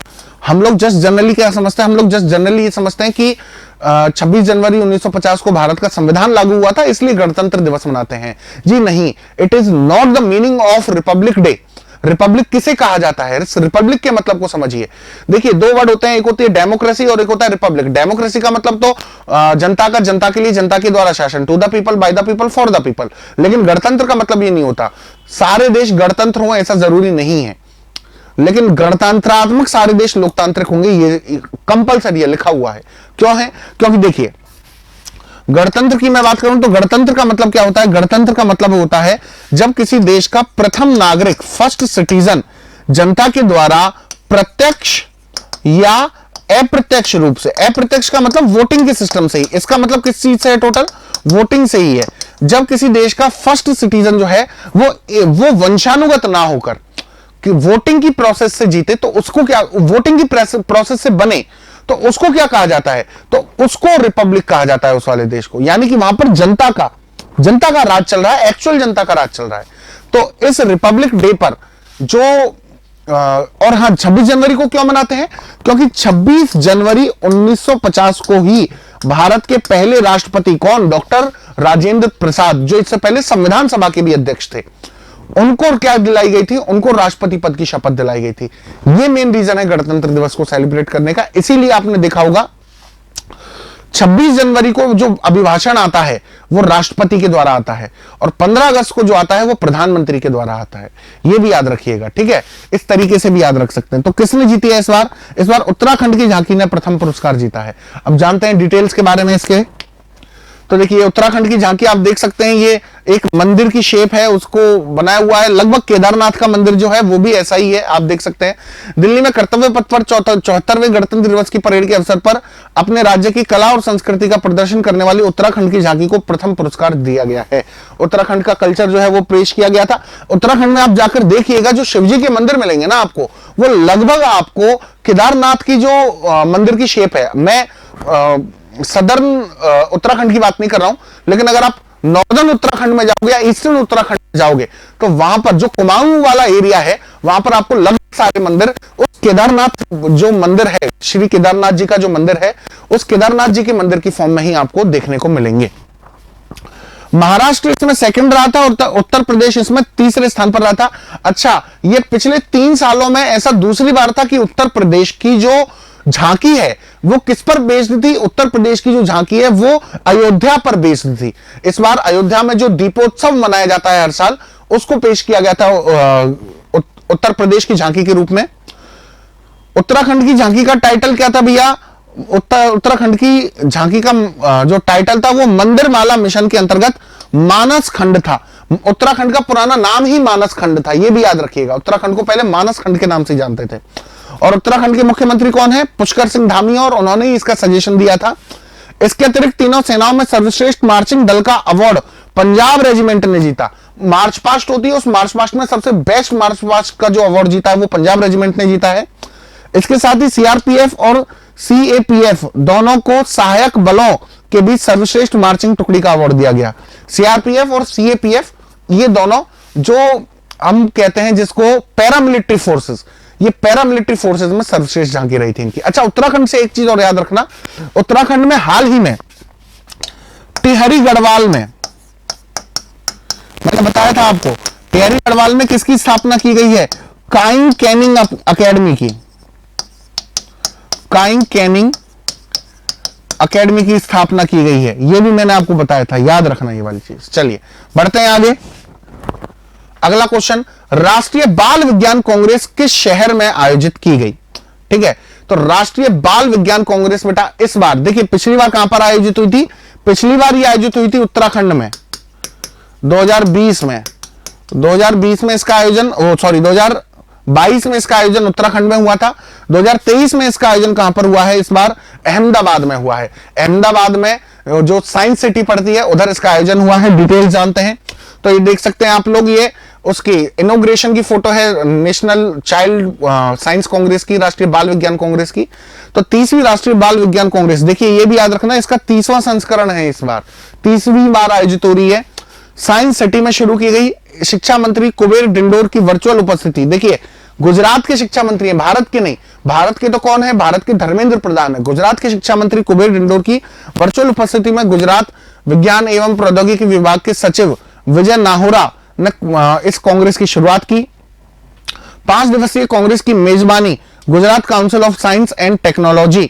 हम लोग जस्ट जनरली क्या समझते हैं, हम लोग जस्ट जनरली ये समझते हैं कि 26 जनवरी 1950 को भारत का संविधान लागू हुआ था इसलिए गणतंत्र दिवस मनाते हैं। जी नहीं, it is not the meaning of Republic day. Republic किसे कहा जाता है? रिपब्लिक के मतलब को समझिए। देखिए दो वर्ड होते हैं, एक होती है डेमोक्रेसी और एक होता है रिपब्लिक। डेमोक्रेसी का मतलब तो जनता का, जनता के लिए, जनता के द्वारा शासन, to the people, by the people, for the people. लेकिन गणतंत्र का मतलब ये नहीं होता सारे देश गणतंत्र हो, ऐसा जरूरी नहीं है। लेकिन गणतंत्रात्मक सारे देश लोकतांत्रिक होंगे, ये कंपलसरी है, लिखा हुआ है। क्यों है? क्योंकि देखिए गणतंत्र की मैं बात करूं तो गणतंत्र का मतलब क्या होता है? गणतंत्र का मतलब होता है जब किसी देश का प्रथम नागरिक, फर्स्ट सिटीजन, जनता के द्वारा प्रत्यक्ष या अप्रत्यक्ष रूप से, अप्रत्यक्ष का मतलब वोटिंग के सिस्टम से ही, इसका मतलब किस चीज से है? टोटल वोटिंग से ही है। जब किसी देश का फर्स्ट सिटीजन जो है वो वंशानुगत ना होकर कि वोटिंग की प्रोसेस से जीते, तो उसको क्या, वोटिंग की प्रोसेस से बने, तो उसको क्या कहा जाता है? तो उसको रिपब्लिक कहा जाता है उस वाले देश को। यानी कि वहां पर जनता का राज चल रहा है, एक्चुअल जनता का राज चल रहा है। तो इस रिपब्लिक डे पर जो और हाँ, 26 जनवरी को क्यों मनाते हैं? क्योंकि 26 जनवरी 1950 को ही भारत के पहले राष्ट्रपति कौन? डॉक्टर राजेंद्र प्रसाद, जो इससे पहले संविधान सभा के भी अध्यक्ष थे, उनको क्या दिलाई गई थी? उनको राष्ट्रपति पद की शपथ दिलाई गई थी। ये मेन रीजन है गणतंत्र दिवस को सेलिब्रेट करने का। इसीलिए आपने देखा होगा 26 जनवरी को जो अभिभाषण आता है वो राष्ट्रपति के द्वारा आता है और 15 अगस्त को जो आता है वो प्रधानमंत्री के द्वारा आता है। ये भी याद रखिएगा, ठीक है। इस तरीके से भी याद रख सकते हैं। तो किसने जीती है इस बार? इस बार उत्तराखंड की झांकी ने प्रथम पुरस्कार जीता है। अब जानते हैं डिटेल्स के बारे में इसके। तो देखिए उत्तराखंड की झांकी आप देख सकते हैं, ये एक मंदिर की शेप है, उसको बनाया हुआ है। लगभग केदारनाथ का मंदिर जो है वो भी ऐसा ही है, आप देख सकते हैं। दिल्ली में कर्तव्य पथ पर 74वें गणतंत्र दिवस की परेड के अवसर पर अपने राज्य की कला और संस्कृति का प्रदर्शन करने वाली उत्तराखंड की झांकी को प्रथम पुरस्कार दिया गया है। उत्तराखंड का कल्चर जो है वो पेश किया गया था। उत्तराखंड में आप जाकर देखिएगा, जो शिवजी के मंदिर मिलेंगे ना आपको, वो लगभग आपको केदारनाथ की जो मंदिर की शेप है। मैं सदर्न उत्तराखंड की बात नहीं कर रहा हूं, लेकिन अगर आप नॉर्दर्न उत्तराखंड में जाओगे या ईस्टर्न उत्तराखंड में जाओगे तो वहां पर जो कुमाऊं वाला एरिया है वहां पर आपको लगभग सारे मंदिर उस केदारनाथ जो मंदिर है, श्री केदारनाथ जी का जो मंदिर है, उस केदारनाथ जी के मंदिर की फॉर्म में ही आपको देखने को मिलेंगे। महाराष्ट्र इसमें सेकंड रहा था और उत्तर प्रदेश इसमें तीसरे स्थान पर रहा था। अच्छा, ये पिछले 3 सालों में ऐसा दूसरी बार था कि उत्तर प्रदेश की जो झांकी है वो किस पर बेस्ड थी? उत्तर प्रदेश की जो झांकी है वो अयोध्या पर बेस्ड थी। इस बार अयोध्या में जो दीपोत्सव मनाया जाता है हर साल, उसको पेश किया गया था उत्तर प्रदेश की झांकी के रूप में। उत्तराखंड की झांकी का टाइटल क्या था भैया? उत्तराखंड की झांकी का जो टाइटल था वो मंदिर माला मिशन के अंतर्गत मानस खंड था। उत्तराखंड का पुराना नाम ही मानस खंड था, ये भी याद रखिएगा। उत्तराखंड को पहले मानस खंड के नाम से जानते थे। और उत्तराखंड के मुख्यमंत्री कौन है? पुष्कर सिंह धामी, और उन्होंने ही इसका सजेशन दिया था। इसके अतिरिक्त तीनों सेनाओं में सर्वश्रेष्ठ मार्चिंग दल का अवार्ड पंजाब रेजिमेंट ने जीता। मार्च पास्ट होती है, उस मार्च पास्ट में सबसे बेस्ट मार्च पास्ट का जो अवार्ड जीता है वो पंजाब रेजिमेंट ने जीता है। इसके साथ ही सीआरपीएफ और सीएपीएफ दोनों को सहायक बलों के बीच सर्वश्रेष्ठ मार्चिंग टुकड़ी का अवार्ड दिया गया। सीआरपीएफ और सीएपीएफ ये दोनों जो हम कहते हैं जिसको पैरामिलिट्री फोर्सेस, ये पैरामिलिट्री फोर्सेस में सर्वश्रेष्ठ झांकी रही थी इनकी। अच्छा, उत्तराखंड से एक चीज और याद रखना, उत्तराखंड में हाल ही में टिहरी गढ़वाल में, मैंने बताया था आपको, टिहरी गढ़वाल में किसकी स्थापना की गई है? काइंग कैनिंग अकेडमी की, काइंग कैनिंग अकेडमी की स्थापना की गई है। यह भी मैंने आपको बताया था, याद रखना ये वाली चीज। चलिए बढ़ते हैं आगे। अगला क्वेश्चन, राष्ट्रीय बाल विज्ञान कांग्रेस किस शहर में आयोजित की गई? ठीक है, तो राष्ट्रीय बाल विज्ञान कांग्रेस बेटा इस बार, देखिए पिछली बार कहां पर आयोजित हुई थी? पिछली बार ये आयोजित हुई थी उत्तराखंड में 2020 में। 2020 में इसका आयोजन, 2022 में इसका आयोजन उत्तराखंड में हुआ था। 2023 में इसका आयोजन कहां पर हुआ है? इस बार अहमदाबाद में हुआ है। अहमदाबाद में जो साइंस सिटी पड़ती है उधर इसका आयोजन हुआ है। डिटेल जानते हैं तो ये देख सकते हैं आप लोग, ये उसकी इनॉग्रेशन की फोटो है नेशनल चाइल्ड साइंस कांग्रेस की, राष्ट्रीय बाल विज्ञान कांग्रेस की। तो 30वीं राष्ट्रीय बाल विज्ञान कांग्रेस, देखिए ये भी याद रखना, इसका 30वां संस्करण है, इस बार 30वीं बार आयोजित हो रही है। साइंस सिटी में शुरू की गई। शिक्षा मंत्री कुबेर डिंडोर की वर्चुअल उपस्थिति। देखिए गुजरात के शिक्षा मंत्री हैं, भारत के नहीं। भारत के तो कौन है? भारत के धर्मेंद्र प्रधान है। गुजरात के शिक्षा मंत्री कुबेर डिंडोर की वर्चुअल उपस्थिति में गुजरात विज्ञान एवं प्रौद्योगिकी विभाग के सचिव विजय नाहुरा ने इस कांग्रेस की शुरुआत की। 5 दिवसीय कांग्रेस की मेजबानी Gujarat council of science and technology,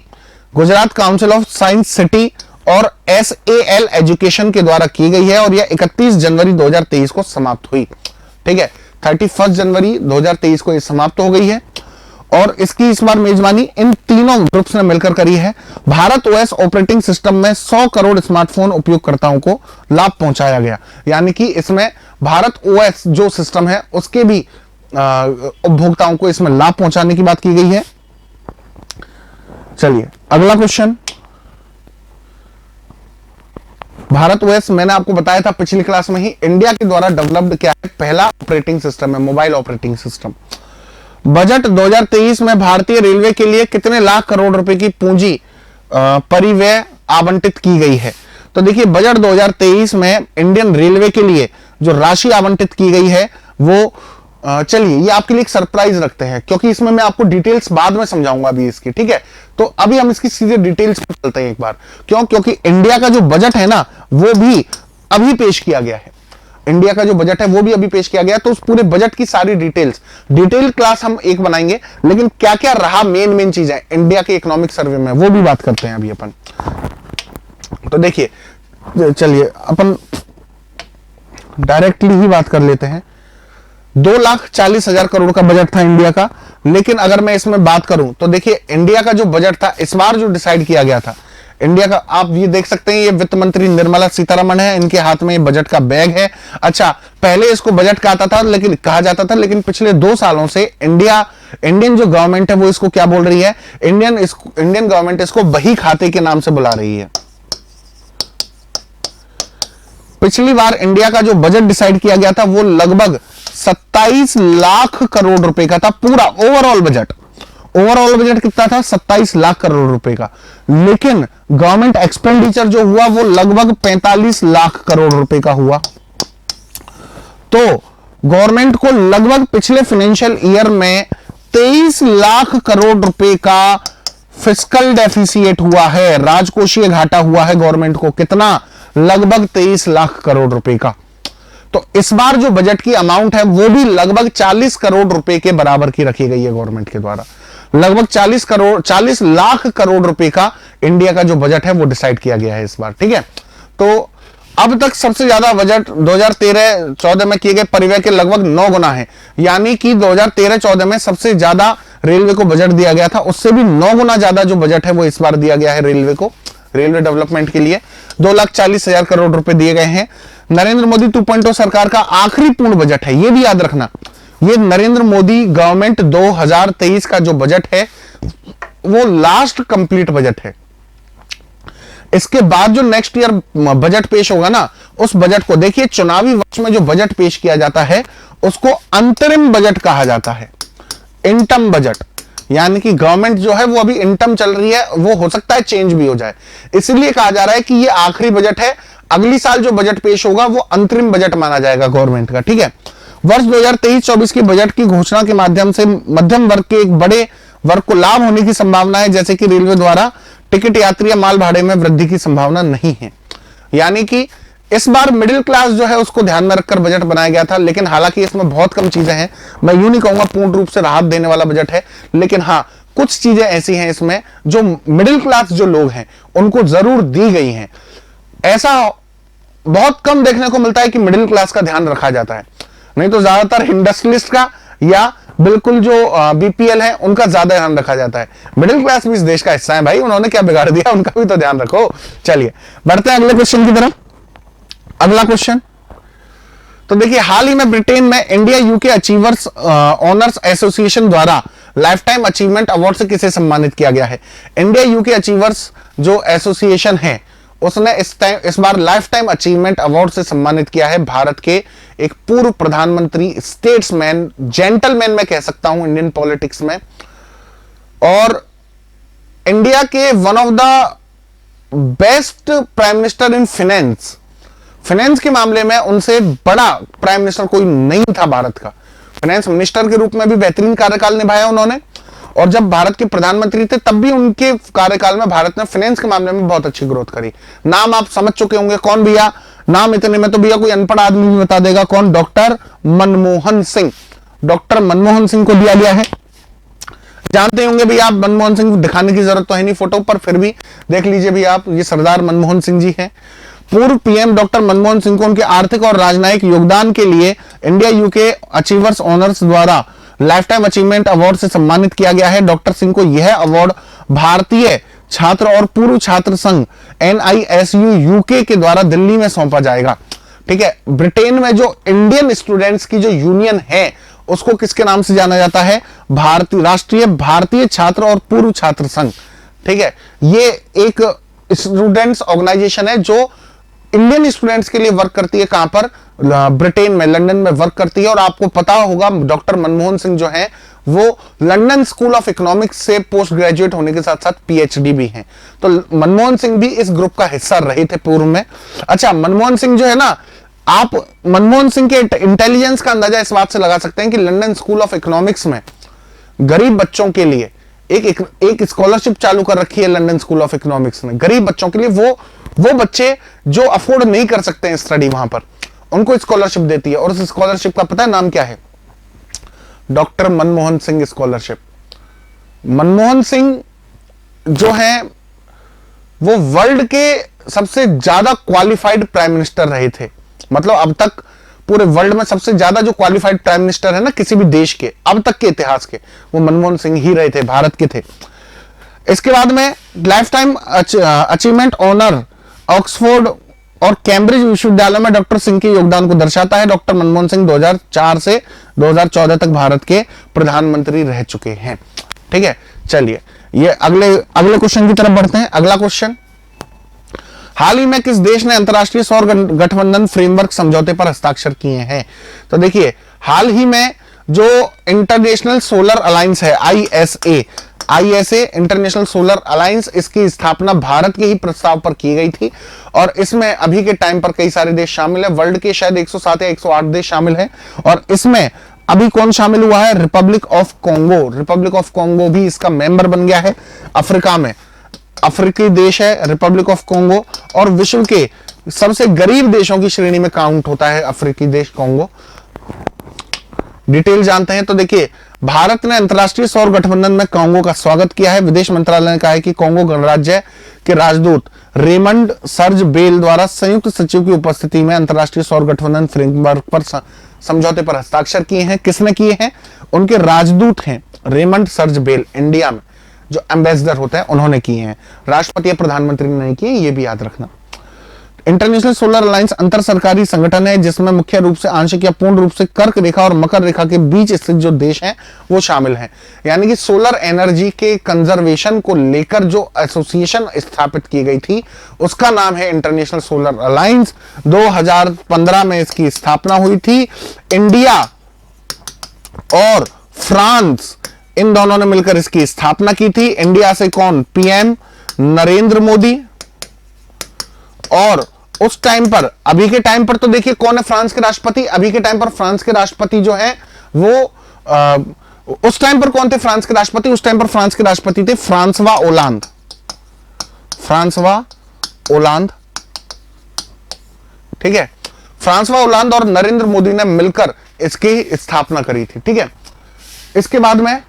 Gujarat council of science city और SAL एजुकेशन के द्वारा की गई है और यह 31 जनवरी 2023 को समाप्त हुई। ठीक है, 31 जनवरी 2023 को यह समाप्त हो गई है और इसकी इस बार मेजबानी इन तीनों ग्रुप्स ने मिलकर करी है। भारत OS ऑपरेटिंग सिस्टम में 100 करोड़ स्मार्टफोन उपयोगकर्ताओं को लाभ पहुंचाया गया, यानी कि इसमें भारत OS जो सिस्टम है उसके भी उपभोक्ताओं को इसमें लाभ पहुंचाने की बात की गई है। चलिए अगला क्वेश्चन, भारत OS मैंने आपको बताया था पिछली क्लास में ही, इंडिया के द्वारा डेवलप्ड क्या है? पहला ऑपरेटिंग सिस्टम है, मोबाइल ऑपरेटिंग सिस्टम। बजट 2023 में भारतीय रेलवे के लिए कितने लाख करोड़ रुपए की पूंजी परिव्यय आवंटित की गई है? तो देखिए बजट 2023 में इंडियन रेलवे के लिए जो राशि आवंटित की गई है वो चलिए ये आपके लिए एक सरप्राइज रखते हैं, क्योंकि इसमें मैं आपको डिटेल्स बाद में समझाऊंगा अभी इसकी। ठीक है, तो अभी हम इसकी सीधे डिटेल्स पर चलते हैं एक बार। क्यों? क्योंकि इंडिया का जो बजट है ना वो भी अभी पेश किया गया है। इंडिया का जो बजट है वो भी अभी पेश किया गया, तो उस पूरे बजट की सारी डिटेल क्लास हम एक बनाएंगे। लेकिन क्या क्या रहा मेन चीजें इंडिया के इकोनॉमिक सर्वे में वो भी बात करते हैं अभी अपन। तो देखिए चलिए अपन डायरेक्टली ही बात कर लेते हैं। 2,40,000 करोड़ का बजट था इंडिया का, लेकिन अगर मैं इसमें बात करूं तो देखिए इंडिया का जो बजट था इस बार जो डिसाइड किया गया था इंडिया का, आप ये देख सकते हैं, ये वित्त मंत्री निर्मला सीतारमण है, इनके हाथ में ये बजट का बैग है। अच्छा, पहले इसको बजट कहा जाता था, लेकिन पिछले 2 सालों से इंडियन जो गवर्नमेंट है वो इसको क्या बोल रही है? इंडियन गवर्नमेंट इसको बही खाते के नाम से बुला रही है। पिछली बार इंडिया का जो बजट डिसाइड किया गया था वो लगभग 27 लाख करोड़ रुपए का था, पूरा ओवरऑल बजट कितना था? 27 लाख करोड़ रुपए का। लेकिन गवर्नमेंट एक्सपेंडिचर जो हुआ वो लगभग 45 लाख करोड़ रुपए का हुआ। तो गवर्नमेंट को लगभग पिछले फाइनेंशियल ईयर में 23 लाख करोड़ रुपए का फिस्कल डेफिसिट हुआ है, राजकोषीय घाटा हुआ है गवर्नमेंट को। कितना? लगभग 23 लाख करोड़ रुपए का। तो इस बार जो बजट की अमाउंट है वो भी लगभग 40 करोड़ रुपए के बराबर की रखी गई है गवर्नमेंट के द्वारा। लगभग 40 लाख करोड़ रुपए का इंडिया का जो बजट है वो डिसाइड किया गया है इस बार। ठीक है, तो अब तक सबसे ज्यादा बजट 2013-14 में किए गए परिव्यय के लगभग 9 गुना है, यानी कि 2013-14 में सबसे ज्यादा रेलवे को बजट दिया गया था, उससे भी 9 गुना ज्यादा जो बजट है वो इस बार दिया गया है रेलवे को, रेलवे डेवलपमेंट के लिए 2,40,000 करोड़ रुपए दिए गए हैं। नरेंद्र मोदी 2.0 सरकार का आखिरी पूर्ण बजट है, ये भी याद रखना, ये नरेंद्र मोदी गवर्नमेंट 2023 का जो बजट है वो लास्ट कंप्लीट बजट है। इसके बाद जो नेक्स्ट ईयर बजट पेश होगा ना, उस बजट को देखिए, चुनावी वर्ष में जो बजट पेश किया जाता है उसको अंतरिम बजट कहा जाता है, इंटर्म बजट। यानी कि गवर्नमेंट जो है वो अभी इंटर्म चल रही है, वो हो सकता है चेंज भी हो जाए, इसलिए कहा जा रहा है कि ये आखिरी बजट है, अगली साल जो बजट पेश होगा वो अंतरिम बजट माना जाएगा गवर्नमेंट का। ठीक है, वर्ष 2023-24 की बजट की घोषणा के माध्यम से मध्यम वर्ग के एक बड़े वर्ग को लाभ होने की संभावना है, जैसे कि रेलवे द्वारा टिकट यात्री या माल भाड़े में वृद्धि की संभावना नहीं है। यानी कि इस बार मिडिल क्लास जो है उसको ध्यान में रखकर बजट बनाया गया था, लेकिन हालांकि इसमें बहुत कम चीजें हैं, मैं यूं नहीं कहूंगा पूर्ण रूप से राहत देने वाला बजट है, लेकिन हाँ कुछ चीजें ऐसी हैं इसमें जो मिडिल क्लास जो लोग हैं उनको जरूर दी गई हैं। ऐसा बहुत कम देखने को मिलता है कि मिडिल क्लास का ध्यान रखा जाता है, नहीं तो ज्यादातर इंडस्ट्रियलिस्ट का या बिल्कुल जो बीपीएल है उनका ज्यादा ध्यान रखा जाता है। मिडिल क्लास भी इस देश का हिस्सा है भाई, उन्होंने क्या बिगाड़ दिया, उनका भी तो ध्यान रखो। चलिए बढ़ते हैं अगले क्वेश्चन की तरफ। अगला क्वेश्चन तो देखिए, हाल ही में ब्रिटेन में India UK achievers owners association द्वारा लाइफ टाइम अचीवमेंट अवार्ड से किसे सम्मानित किया गया है? इंडिया यूके अचीवर्स जो एसोसिएशन है उसने इस बार लाइफ टाइम अचीवमेंट अवार्ड से सम्मानित किया है भारत के एक पूर्व प्रधानमंत्री, स्टेट्समैन, जेंटलमैन मैं कह सकता हूं इंडियन पॉलिटिक्स में, और इंडिया के one of the best prime minister in finance के मामले में उनसे बड़ा प्राइम मिनिस्टर कोई नहीं था भारत का। फाइनेंस मिनिस्टर के रूप में भी बेहतरीन कार्यकाल निभाया उन्होंने, और जब भारत के प्रधानमंत्री थे तब भी उनके कार्यकाल में भारत ने फाइनेंस के मामले में बहुत अच्छी ग्रोथ करी। नाम आप समझ चुके होंगे, कौन भैया? नाम इतने में तो भैया कोई अनपढ़ आदमी भी बता देगा, कौन? डॉक्टर मनमोहन सिंह। डॉक्टर मनमोहन सिंह को दिया गया है, जानते होंगे भैया आप। मनमोहन सिंह दिखाने की जरूरत तो है नहीं फोटो पर, फिर भी देख लीजिए भैया आप, ये सरदार मनमोहन सिंह जी हैं। पूर्व पीएम डॉक्टर मनमोहन सिंह को उनके आर्थिक और राजनयिक योगदान के लिए इंडिया यूके अचीवर्स ऑनर्स द्वारा लाइफ टाइम अचीवमेंट अवार्ड से सम्मानित किया गया है। डॉक्टर सिंह को यह अवार्ड भारतीय छात्र और पूर्व छात्र संघ NISU यूके के द्वारा दिल्ली में सौंपा जाएगा। ठीक है, ब्रिटेन में जो इंडियन स्टूडेंट्स की जो यूनियन है उसको किसके नाम से जाना जाता है? राष्ट्रीय भारतीय छात्र और पूर्व छात्र संघ। ठीक है, ये एक स्टूडेंट्स ऑर्गेनाइजेशन है जो इंडियन स्टूडेंट्स के लिए वर्क करती है। कहां पर? ब्रिटेन में, लंदन में वर्क करती है। और आपको पता होगा डॉक्टर मनमोहन सिंह जो हैं वो लंदन स्कूल ऑफ इकोनॉमिक्स से पोस्ट ग्रेजुएट होने के साथ साथ PhD भी हैं। तो मनमोहन सिंह भी इस ग्रुप का हिस्सा रहे थे पूर्व में। अच्छा, मनमोहन सिंह जो है ना, आप मनमोहन सिंह के इंटेलिजेंस का अंदाजा इस बात से लगा सकते हैं कि लंदन स्कूल ऑफ इकोनॉमिक्स में गरीब बच्चों के लिए एक स्कॉलरशिप चालू कर रखी है लंदन स्कूल ऑफ इकोनॉमिक्स ने, गरीब बच्चों के लिए। वो बच्चे जो अफोर्ड नहीं कर सकते हैं स्टडी वहां पर, उनको स्कॉलरशिप देती है। और उस स्कॉलरशिप का पता है नाम क्या है? Doctor Manmohan Singh scholarship. मनमोहन सिंह जो है वो वर्ल्ड के सबसे ज्यादा क्वालिफाइड प्राइम मिनिस्टर रहे थे। मतलब अब तक पूरे वर्ल्ड में सबसे ज्यादा जो क्वालिफाइड प्राइम मिनिस्टर है ना किसी भी देश के, अब तक के इतिहास के, वो मनमोहन सिंह ही रहे थे, भारत के थे। इसके बाद में life time achievement honour Oxford और कैम्ब्रिज विश्वविद्यालय में डॉक्टर सिंह के योगदान को दर्शाता है। डॉक्टर मनमोहन सिंह 2004 से 2014 तक भारत के प्रधानमंत्री रह चुके हैं। ठीक है, चलिए ये अगले क्वेश्चन की तरफ बढ़ते हैं। अगला क्वेश्चन, हाल ही में किस देश ने अंतरराष्ट्रीय सौर गठबंधन फ्रेमवर्क समझौते पर हस्ताक्षर किए हैं? तो देखिए, हाल ही में जो इंटरनेशनल सोलर अलायंस है ISA इंटरनेशनल सोलर अलायंस, इसकी स्थापना भारत के ही प्रस्ताव पर की गई थी। और इसमें अभी के टाइम पर कई सारे देश शामिल है, वर्ल्ड के शायद 107 या 108 देश शामिल हैं। और इसमें अभी कौन शामिल हुआ है? रिपब्लिक ऑफ कॉन्गो भी इसका मेंबर बन गया है। अफ्रीका में अफ्रीकी देश है रिपब्लिक ऑफ कॉन्गो, और विश्व के सबसे गरीब देशों की श्रेणी में काउंट होता है अफ्रीकी देश कॉन्गो। डिटेल जानते हैं तो देखिए, भारत ने अंतरराष्ट्रीय सौर गठबंधन में कॉन्गो का स्वागत किया है। विदेश मंत्रालय ने कहा है कि कॉन्गो गणराज्य के राजदूत रेमंड सर्ज बेल द्वारा संयुक्त सचिव की उपस्थिति में अंतरराष्ट्रीय सौर गठबंधन फ्रेमवर्क पर समझौते पर हस्ताक्षर किए हैं। किसने किए हैं? उनके राजदूत हैं रेमंड सर्ज बेल, इंडिया में जो एम्बेसडर होते हैं उन्होंने किए हैं, राष्ट्रपति या प्रधानमंत्री ने नहीं किए, ये भी याद रखना। इंटरनेशनल सोलर अलायंस अंतर सरकारी संगठन है जिसमें मुख्य रूप से आंशिक या पूर्ण रूप से कर्क रेखा और मकर रेखा के बीच स्थित जो देश हैं वो शामिल हैं। यानी कि सोलर एनर्जी के कंजर्वेशन को लेकर जो एसोसिएशन स्थापित की गई थी उसका नाम है इंटरनेशनल सोलर अलायंस। 2015 में इसकी स्थापना हुई थी। इंडिया और फ्रांस इन दोनों ने मिलकर इसकी स्थापना की थी। इंडिया से कौन? पीएम नरेंद्र मोदी। और उस टाइम पर, अभी के टाइम पर तो देखिए कौन है फ्रांस के राष्ट्रपति? अभी के टाइम पर फ्रांस के राष्ट्रपति जो है वो उस टाइम पर कौन थे फ्रांस के राष्ट्रपति? उस टाइम पर फ्रांस के राष्ट्रपति थे फ्रांसवा ओलांद। फ्रांसवा ओलांद, ठीक है। फ्रांसवा ओलांद और नरेंद्र मोदी ने मिलकर इसकी स्थापना करी थी, ठीक है। इसके बाद में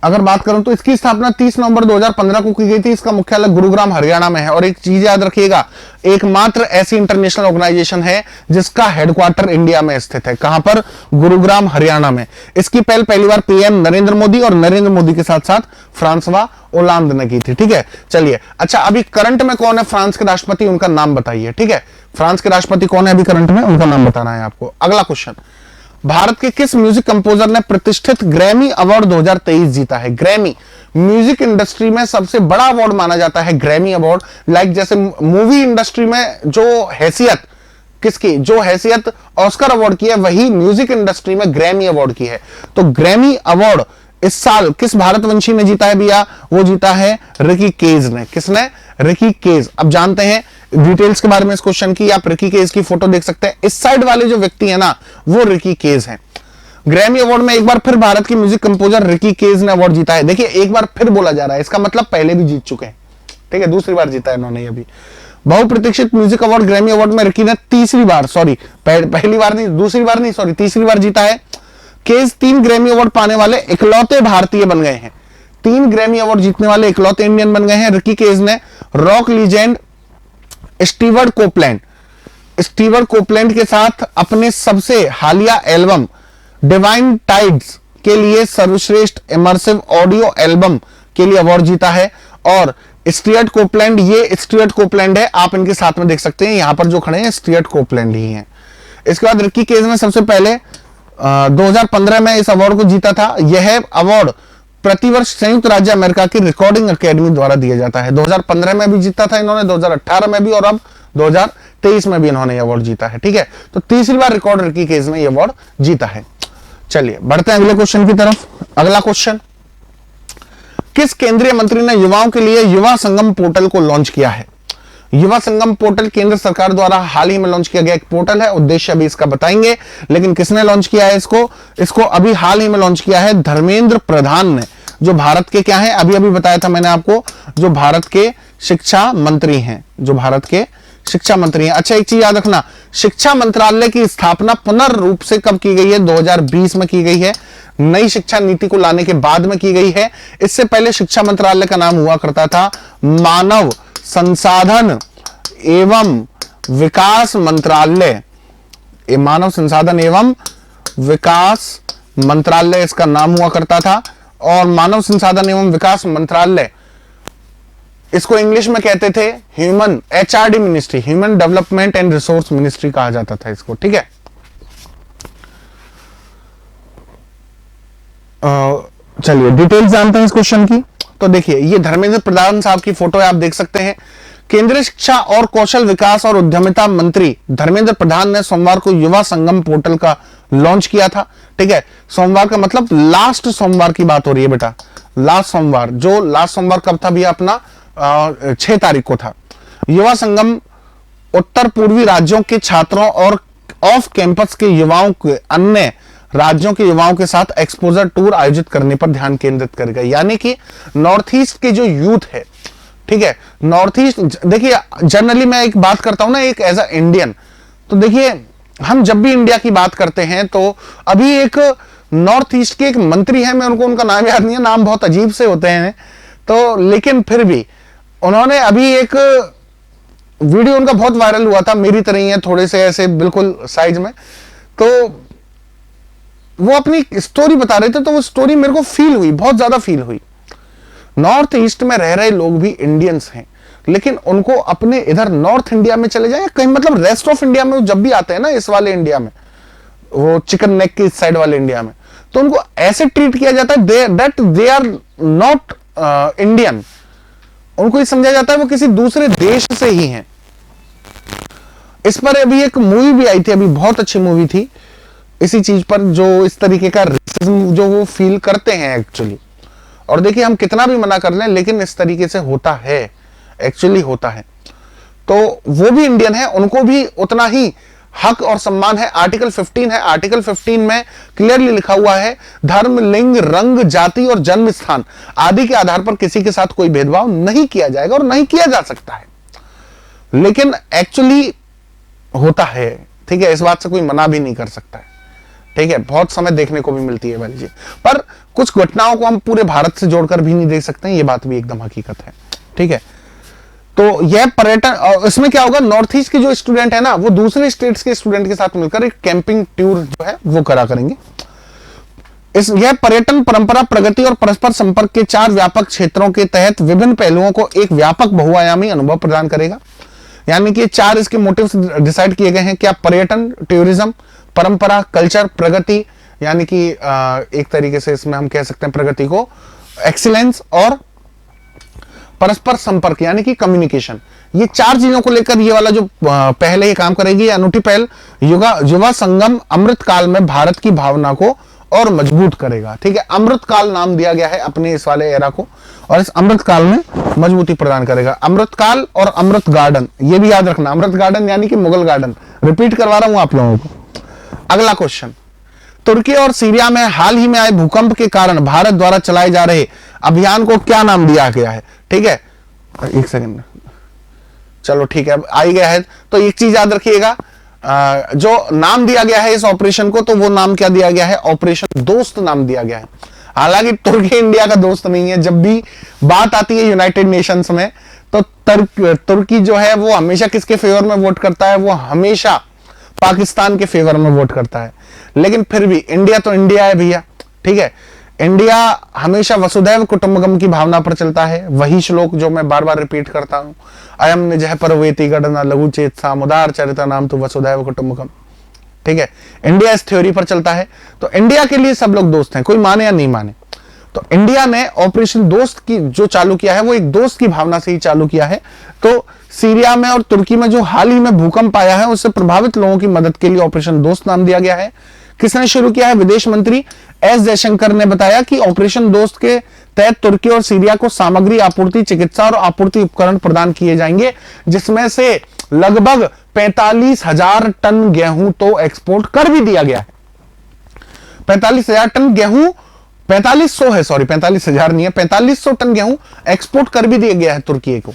अगर बात करूं तो इसकी स्थापना 30 नवंबर 2015 को की गई थी। इसका मुख्यालय गुरुग्राम हरियाणा में है। और एक चीज याद रखिएगा, एकमात्र ऐसी इंटरनेशनल ऑर्गेनाइजेशन है जिसका हेडक्वार्टर इंडिया में स्थित है। कहां पर? गुरुग्राम हरियाणा में। इसकी पहली बार पीएम नरेंद्र मोदी और नरेंद्र मोदी के साथ साथ फ्रांसवा ओलांद ने की थी, ठीक है। चलिए, अच्छा अभी करंट में कौन है फ्रांस के राष्ट्रपति? उनका नाम बताइए, ठीक है। फ्रांस के राष्ट्रपति कौन है अभी करंट में? उनका नाम बताना है आपको। अगला क्वेश्चन, भारत के किस म्यूजिक कंपोजर ने प्रतिष्ठित ग्रैमी अवार्ड 2023 जीता है? ग्रैमी म्यूजिक इंडस्ट्री में सबसे बड़ा अवार्ड माना जाता है ग्रैमी अवार्ड। लाइक जैसे मूवी इंडस्ट्री में जो हैसियत किसकी, जो हैसियत ऑस्कर अवार्ड की है, वही म्यूजिक इंडस्ट्री में ग्रैमी अवार्ड की है। तो ग्रैमी अवार्ड इस साल किस भारतवंशी ने जीता है भैया? वो जीता है रिकी केज ने। किसने? रिकी केज। अब जानते हैं डिटेल्स के बारे में इस क्वेश्चन की। आप रिकी केज की फोटो देख सकते हैं। इस साइड वाले जो व्यक्ति है ना, वो रिकी केज हैं। ग्रैमी अवार्ड में एक बार फिर भारत की म्यूजिक कंपोजर रिकी केज ने अवार्ड जीता है। देखिए, एक बार फिर बोला जा रहा है, इसका मतलब पहले भी जीत चुके हैं, ठीक है। दूसरी बार जीता है इन्होंने अभी। बहुप्रतीक्षित म्यूजिक अवार्ड ग्रैमी अवार्ड में रिकी ने तीसरी बार, सॉरी पहली बार नहीं, दूसरी बार नहीं, सॉरी तीसरी बार जीता है। केज 3 ग्रैमी अवार्ड पाने वाले इकलौते भारतीय बन गए हैं। 3 ग्रैमी अवार्ड जीतने वाले इकलौते इंडियन बन गए हैं। रिकी केज ने रॉक लीजेंड स्टीवर्ट कोपलैंड के साथ अपने सबसे हालिया एल्बम डिवाइन टाइड्स के लिए सर्वश्रेष्ठ इमर्सिव ऑडियो एल्बम के लिए अवार्ड जीता है। और स्टीवर्ट कोपलैंड, ये स्टीवर्ट कोपलैंड है, आप इनके साथ में देख सकते हैं, यहां पर जो खड़े हैं स्टीवर्ट कोपलैंड ही हैं। इसके बाद रिकी केज ने सबसे पहले 2015 में इस अवार्ड को जीता था। यह अवार्ड प्रतिवर्ष संयुक्त राज्य अमेरिका की रिकॉर्डिंग एकेडमी द्वारा दिया जाता है। 2015 में भी जीता था इन्होंने, 2018 में भी, और अब 2023 में भी इन्होंने यह अवार्ड जीता है, ठीक है। तो तीसरी बार रिकॉर्ड रिकी केज ने यह अवार्ड जीता है। चलिए बढ़ते हैं अगले क्वेश्चन की तरफ। अगला क्वेश्चन, किस केंद्रीय मंत्री ने युवाओं के लिए युवा संगम पोर्टल को लॉन्च किया है? युवा संगम पोर्टल केंद्र सरकार द्वारा हाल ही में लॉन्च किया गया एक पोर्टल है। उद्देश्य अभी इसका बताएंगे, लेकिन किसने लॉन्च किया है इसको अभी हाल ही में लॉन्च किया है धर्मेंद्र प्रधान ने, जो भारत के क्या है, अभी अभी बताया था मैंने आपको, जो भारत के शिक्षा मंत्री हैं, जो भारत के शिक्षा मंत्री हैं। अच्छा, एक चीज याद रखना, शिक्षा मंत्रालय की स्थापना पुनर्रूप से कब की गई है? 2020 में की गई है। नई शिक्षा नीति को लाने के बाद में की गई है। इससे पहले शिक्षा मंत्रालय का नाम हुआ करता था मानव संसाधन एवं विकास मंत्रालय। मानव संसाधन एवं विकास मंत्रालय इसका नाम हुआ करता था। और मानव संसाधन एवं विकास मंत्रालय, इसको इंग्लिश में कहते थे human HRD ministry, human development and resource ministry कहा जाता था इसको, ठीक है। चलिए डिटेल्स जानते हैं इस क्वेश्चन की। तो देखिए, ये धर्मेंद्र प्रधान साहब की फोटो है, आप देख सकते हैं। केंद्रीय शिक्षा और कौशल विकास और उद्यमिता मंत्री धर्मेंद्र प्रधान ने सोमवार को युवा संगम पोर्टल का लॉन्च किया था, ठीक है। सोमवार का मतलब लास्ट सोमवार की बात हो रही है बेटा, लास्ट सोमवार। जो लास्ट सोमवार कब था भैया? अपना 6 तारीख को था। युवा संगम उत्तर पूर्वी राज्यों के छात्रों और ऑफ कैंपस के युवाओं के अन्य राज्यों के युवाओं के साथ एक्सपोजर टूर आयोजित करने पर ध्यान केंद्रित करेगा। यानी कि नॉर्थ ईस्ट के जो यूथ है, ठीक है, नॉर्थ ईस्ट, देखिए जनरली मैं एक बात करता हूं ना, एक एज अ इंडियन, तो देखिए हम जब भी इंडिया की बात करते हैं तो अभी एक नॉर्थ ईस्ट के एक मंत्री हैं, मैं उनका नाम याद नहीं है, नाम बहुत अजीब से होते हैं, तो लेकिन फिर भी उन्होंने अभी एक वीडियो उनका बहुत वायरल हुआ था, मेरी तरह ही है, थोड़े से ऐसे बिल्कुल साइज में, तो वो अपनी स्टोरी बता रहे थे, तो वो स्टोरी मेरे को फील हुई, बहुत ज्यादा फील हुई। नॉर्थ ईस्ट में रह रहे लोग भी इंडियंस हैं, लेकिन उनको अपने इधर नॉर्थ इंडिया में चले जाए, कहीं मतलब रेस्ट ऑफ इंडिया में जब भी आते हैं ना, इस वाले इंडिया में, वो चिकन नेक के इस साइड वाले इंडिया में, तो उनको ऐसे ट्रीट किया जाता है that they are not Indian. उनको ये समझा जाता है वो किसी दूसरे देश से ही हैं। इस पर अभी एक मूवी भी आई थी, अभी बहुत अच्छी मूवी थी इसी चीज पर, जो इस तरीके का रेसिज्म जो वो फील करते हैं एक्चुअली। और देखिए हम कितना भी मना कर लें, लेकिन इस तरीके से होता है, एक्चुअली होता है। तो वो भी इंडियन है, उनको भी उतना ही हक और सम्मान है। आर्टिकल 15 है, आर्टिकल 15 में क्लियरली लिखा हुआ है, धर्म, लिंग, रंग, जाति और जन्म स्थान आदि के आधार पर किसी के साथ कोई भेदभाव नहीं किया जाएगा और नहीं किया जा सकता है। लेकिन एक्चुअली होता है, ठीक है, इस बात से कोई मना भी नहीं कर सकता है, ठीक है। बहुत समय देखने को भी मिलती है वाली जी, पर कुछ घटनाओं को हम पूरे भारत से जोड़कर भी नहीं देख सकते हैं, ये बात भी एकदम हकीकत है, ठीक है। तो यह पर्यटन, इसमें क्या होगा, नॉर्थ ईस्ट के जो स्टूडेंट है ना, वो दूसरे स्टेट्स के स्टूडेंट के साथ मिलकर एक कैंपिंग टूर जो है वो करा करेंगे। यह पर्यटन, परंपरा, प्रगति और परस्पर संपर्क के 4 व्यापक क्षेत्रों के तहत विभिन्न पहलुओं को एक व्यापक बहुआयामी अनुभव प्रदान करेगा। यानी कि 4 इसके मोटिव्स डिसाइड किए गए हैं, क्या, पर्यटन, टूरिज्म, परंपरा, कल्चर, प्रगति, यानी कि एक तरीके से इसमें हम कह सकते हैं प्रगति को, एक्सीलेंस, और परस्पर संपर्क यानी कि कम्युनिकेशन। ये 4 चीजों को लेकर ये वाला जो पहले ये काम करेगी, अनूठी पहल युवा संगम अमृत काल में भारत की भावना को और मजबूत करेगा, ठीक है। अमृत काल नाम दिया गया है अपने इस वाले एरा को, और इस अमृत काल में मजबूती प्रदान करेगा। अमृत काल और अमृत गार्डन, ये भी याद रखना, अमृत गार्डन यानी कि मुगल गार्डन, रिपीट करवा रहा हूं आप लोगों को। अगला क्वेश्चन, तुर्की और सीरिया में हाल ही में आए भूकंप के कारण भारत द्वारा चलाए जा रहे अभियान को क्या नाम दिया गया है, ठीक है। एक सेकंड, चलो ठीक है, आ ही गया है। तो एक चीज याद रखिएगा, जो नाम दिया गया है इस ऑपरेशन को, तो वो नाम क्या दिया गया है, ऑपरेशन दोस्त नाम दिया गया है। हालांकि तुर्की इंडिया का दोस्त नहीं है। जब भी बात आती है यूनाइटेड नेशंस में, तो तुर्की जो है वो हमेशा किसके फेवर में वोट करता है, वो हमेशा पाकिस्तान के फेवर में वोट करता है। लेकिन फिर भी इंडिया तो इंडिया है भैया, ठीक है। इंडिया हमेशा वसुधैव कुटुंबकम की भावना पर चलता है। वही श्लोक जो मैं बार बार रिपीट करता हूं, अयम निजः परवेति गणना लघु चेत सामुदार चरिता नाम तो वसुधैव कुटुंबकम, ठीक है। इंडिया इस थ्योरी पर चलता है। तो इंडिया के लिए सब लोग दोस्त हैं, कोई माने या नहीं माने। तो इंडिया ने ऑपरेशन दोस्त की जो चालू किया है, वो एक दोस्त की भावना से ही चालू किया है। तो सीरिया में और तुर्की में जो हाल ही में भूकंप आया है, उससे प्रभावित लोगों की मदद के लिए ऑपरेशन दोस्त नाम दिया गया है। किसने शुरू किया है, विदेश मंत्री एस जयशंकर ने बताया कि ऑपरेशन दोस्त के तहत तुर्की और सीरिया को सामग्री आपूर्ति, चिकित्सा और आपूर्ति उपकरण प्रदान किए जाएंगे, जिसमें से लगभग 45,000 टन गेहूं तो एक्सपोर्ट कर भी दिया गया है। 45,000 टन गेहूं, 4500 है, सॉरी 45,000 नहीं है, 4500 टन गेहूं एक्सपोर्ट कर भी दिया गया है तुर्की को,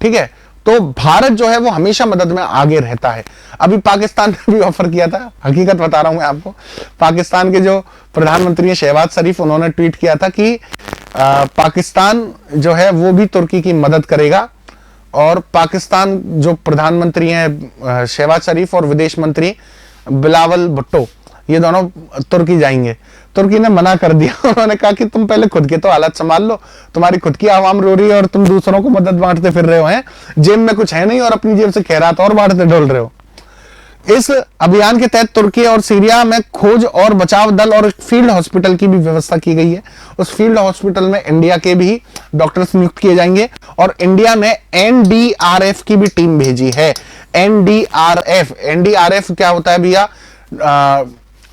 ठीक है। तो भारत जो है वो हमेशा मदद में आगे रहता है। अभी पाकिस्तान ने भी ऑफर किया था, हकीकत बता रहा हूं मैं आपको। पाकिस्तान के जो प्रधानमंत्री हैं शहबाज शरीफ, उन्होंने ट्वीट किया था कि पाकिस्तान जो है वो भी तुर्की की मदद करेगा। और पाकिस्तान जो प्रधानमंत्री हैं शहबाज शरीफ और विदेश मंत्री बिलावल भुट्टो, ये दोनों तुर्की जाएंगे। तुर्की ने मना कर दिया। उन्होंने कहा कि तुम पहले खुद के तो हालात संभाल लो, तुम्हारी खुद की आवाम रो रही है और तुम दूसरों को मदद बांटते फिर रहे हो, हैं जेब में कुछ है नहीं और अपनी जेब से खैरात और बांटते डोल रहे हो। इस अभियान के तहत तुर्की और सीरिया में खोज और बचाव दल और फील्ड हॉस्पिटल की भी व्यवस्था की गई है। उस फील्ड हॉस्पिटल में इंडिया के भी डॉक्टर्स नियुक्त किए जाएंगे। और इंडिया ने एनडीआरएफ की भी टीम भेजी है। एनडीआरएफ, एनडीआरएफ क्या होता है भैया,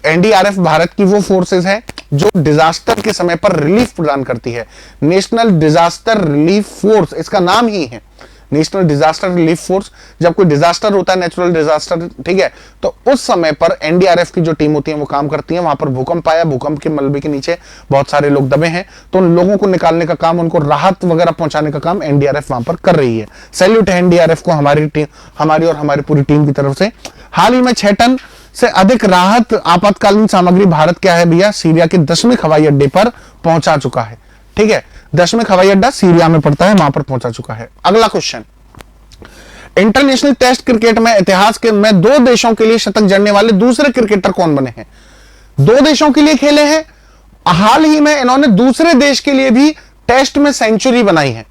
एनडीआरएफ भारत की वो फोर्सेस है जो डिजास्टर के समय पर रिलीफ प्रदान करती है। नेशनल डिजास्टर रिलीफ फोर्स इसका नाम ही है, नेशनल डिजास्टर रिलीफ फोर्स। जब कोई डिजास्टर होता है, नेचुरल डिजास्टर, ठीक है, तो उस समय पर एनडीआरएफ की जो टीम होती है वो काम करती है। वहां पर भूकंप आया, भूकंप के मलबे के नीचे बहुत सारे लोग दबे हैं, तो उन लोगों को निकालने का काम, उनको राहत वगैरह पहुंचाने का काम एनडीआरएफ वहां पर कर रही है। सैल्यूट है एनडीआरएफ को, हमारी टीम, हमारी और हमारी पूरी टीम की तरफ से। हाल ही में 6 टन से अधिक राहत आपातकालीन सामग्री भारत क्या है भैया, सीरिया के दशमें हवाई अड्डे पर पहुंचा चुका है, ठीक है। दशमें हवाई अड्डा सीरिया में पड़ता है, वहां पर पहुंचा चुका है। अगला क्वेश्चन, इंटरनेशनल टेस्ट क्रिकेट में इतिहास के में 2 देशों के लिए शतक जड़ने वाले दूसरे क्रिकेटर कौन बने हैं? 2 देशों के लिए खेले हैं। हाल ही में इन्होंने दूसरे देश के लिए भी टेस्ट में सेंचुरी बनाई है,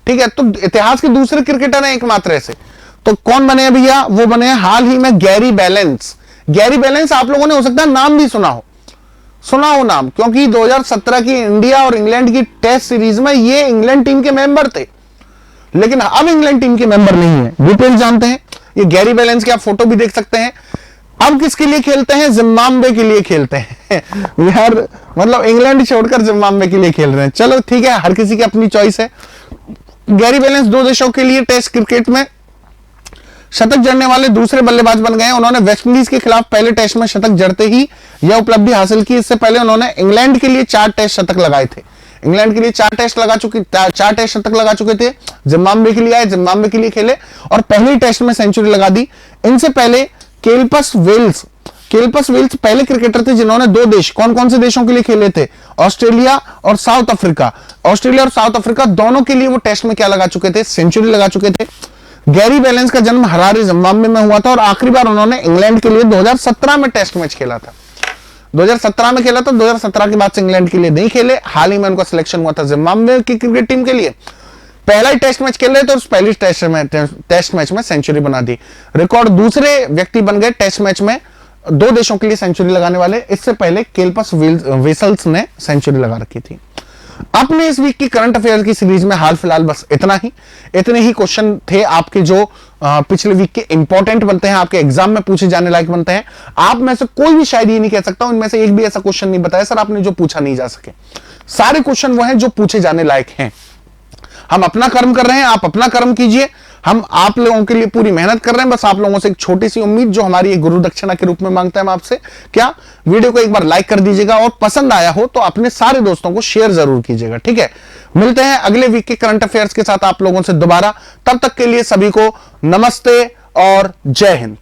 ठीक ठीक है, तो इतिहास के दूसरे क्रिकेटर हैं एकमात्र ऐसे। तो कौन बने हैं भैया? वो बने हैं हाल ही में गैरी बैलेंस। गैरी बैलेंस आप लोगों ने हो सकता है नाम भी सुना हो नाम, क्योंकि 2017 की इंडिया और इंग्लैंड की टेस्ट सीरीज में ये इंग्लैंड टीम के मेंबर थे, लेकिन अब इंग्लैंड टीम के मेंबर नहीं है। डिटेल जानते हैं। ये गैरी बैलेंस की आप फोटो भी देख सकते हैं। अब किसके लिए खेलते हैं? जिम्बाब्वे के लिए खेलते हैं यार, मतलब इंग्लैंड छोड़कर जिम्बाब्वे के लिए खेल रहे हैं। चलो ठीक है, हर किसी की अपनी चॉइस है। गैरी बैलेंस 2 देशों के लिए टेस्ट क्रिकेट में शतक जड़ने वाले दूसरे बल्लेबाज बन गए हैं। उन्होंने वेस्टइंडीज के खिलाफ पहले टेस्ट में शतक जड़ते ही यह उपलब्धि हासिल की। इससे पहले उन्होंने इंग्लैंड के लिए 4 टेस्ट शतक लगाए थे। इंग्लैंड के लिए 4 टेस्ट शतक लगा चुके थे। जिम्बाब्वे के लिए आए, जिम्बाब्वे के लिए खेले और पहले टेस्ट में सेंचुरी लगा दी। इनसे पहले केल्पस वेल्स पहले क्रिकेटर थे जिन्होंने 2 देश, कौन कौन से देशों के लिए खेले थे? ऑस्ट्रेलिया और साउथ अफ्रीका दोनों के लिए वो टेस्ट में क्या लगा चुके थे? सेंचुरी लगा चुके थे। गैरी बैलेंस का जन्म हरारे जिम्बाब्वे में हुआ था और आखिरी बार उन्होंने इंग्लैंड के लिए 2017 में टेस्ट मैच खेला था। 2017 में खेला था। 2017 के बाद से इंग्लैंड के लिए नहीं खेले। हाल ही में उनका सिलेक्शन हुआ था जिम्बाब्वे की क्रिकेट टीम के लिए। पहला ही टेस्ट मैच खेल रहे थे और पहली टेस्ट मैच में सेंचुरी बना दी। रिकॉर्ड दूसरे व्यक्ति बन गए टेस्ट मैच में 2 देशों के लिए सेंचुरी लगाने वाले। इससे पहले केल्पस वेसल्स ने सेंचुरी लगा रखी थी। अपने इस वीक की करंट अफेयर की सीरीज में हाल फिलहाल बस इतने ही क्वेश्चन थे आपके, जो पिछले वीक के इंपॉर्टेंट बनते हैं, आपके एग्जाम में पूछे जाने लायक बनते हैं। आप में से कोई भी शायद ये नहीं कह सकता इनमें से एक भी ऐसा क्वेश्चन नहीं बताया सर आपने जो पूछा नहीं जा सके। सारे क्वेश्चन वो हैं जो पूछे जाने लायक हैं। हम अपना कर्म कर रहे हैं, आप अपना कर्म कीजिए। हम आप लोगों के लिए पूरी मेहनत कर रहे हैं। बस आप लोगों से एक छोटी सी उम्मीद, जो हमारी एक गुरु दक्षिणा के रूप में मांगते हैं हम आपसे, क्या वीडियो को एक बार लाइक कर दीजिएगा और पसंद आया हो तो अपने सारे दोस्तों को शेयर जरूर कीजिएगा। ठीक है, मिलते हैं अगले वीक के करंट अफेयर्स के साथ आप लोगों से दोबारा। तब तक के लिए सभी को नमस्ते और जय हिंद।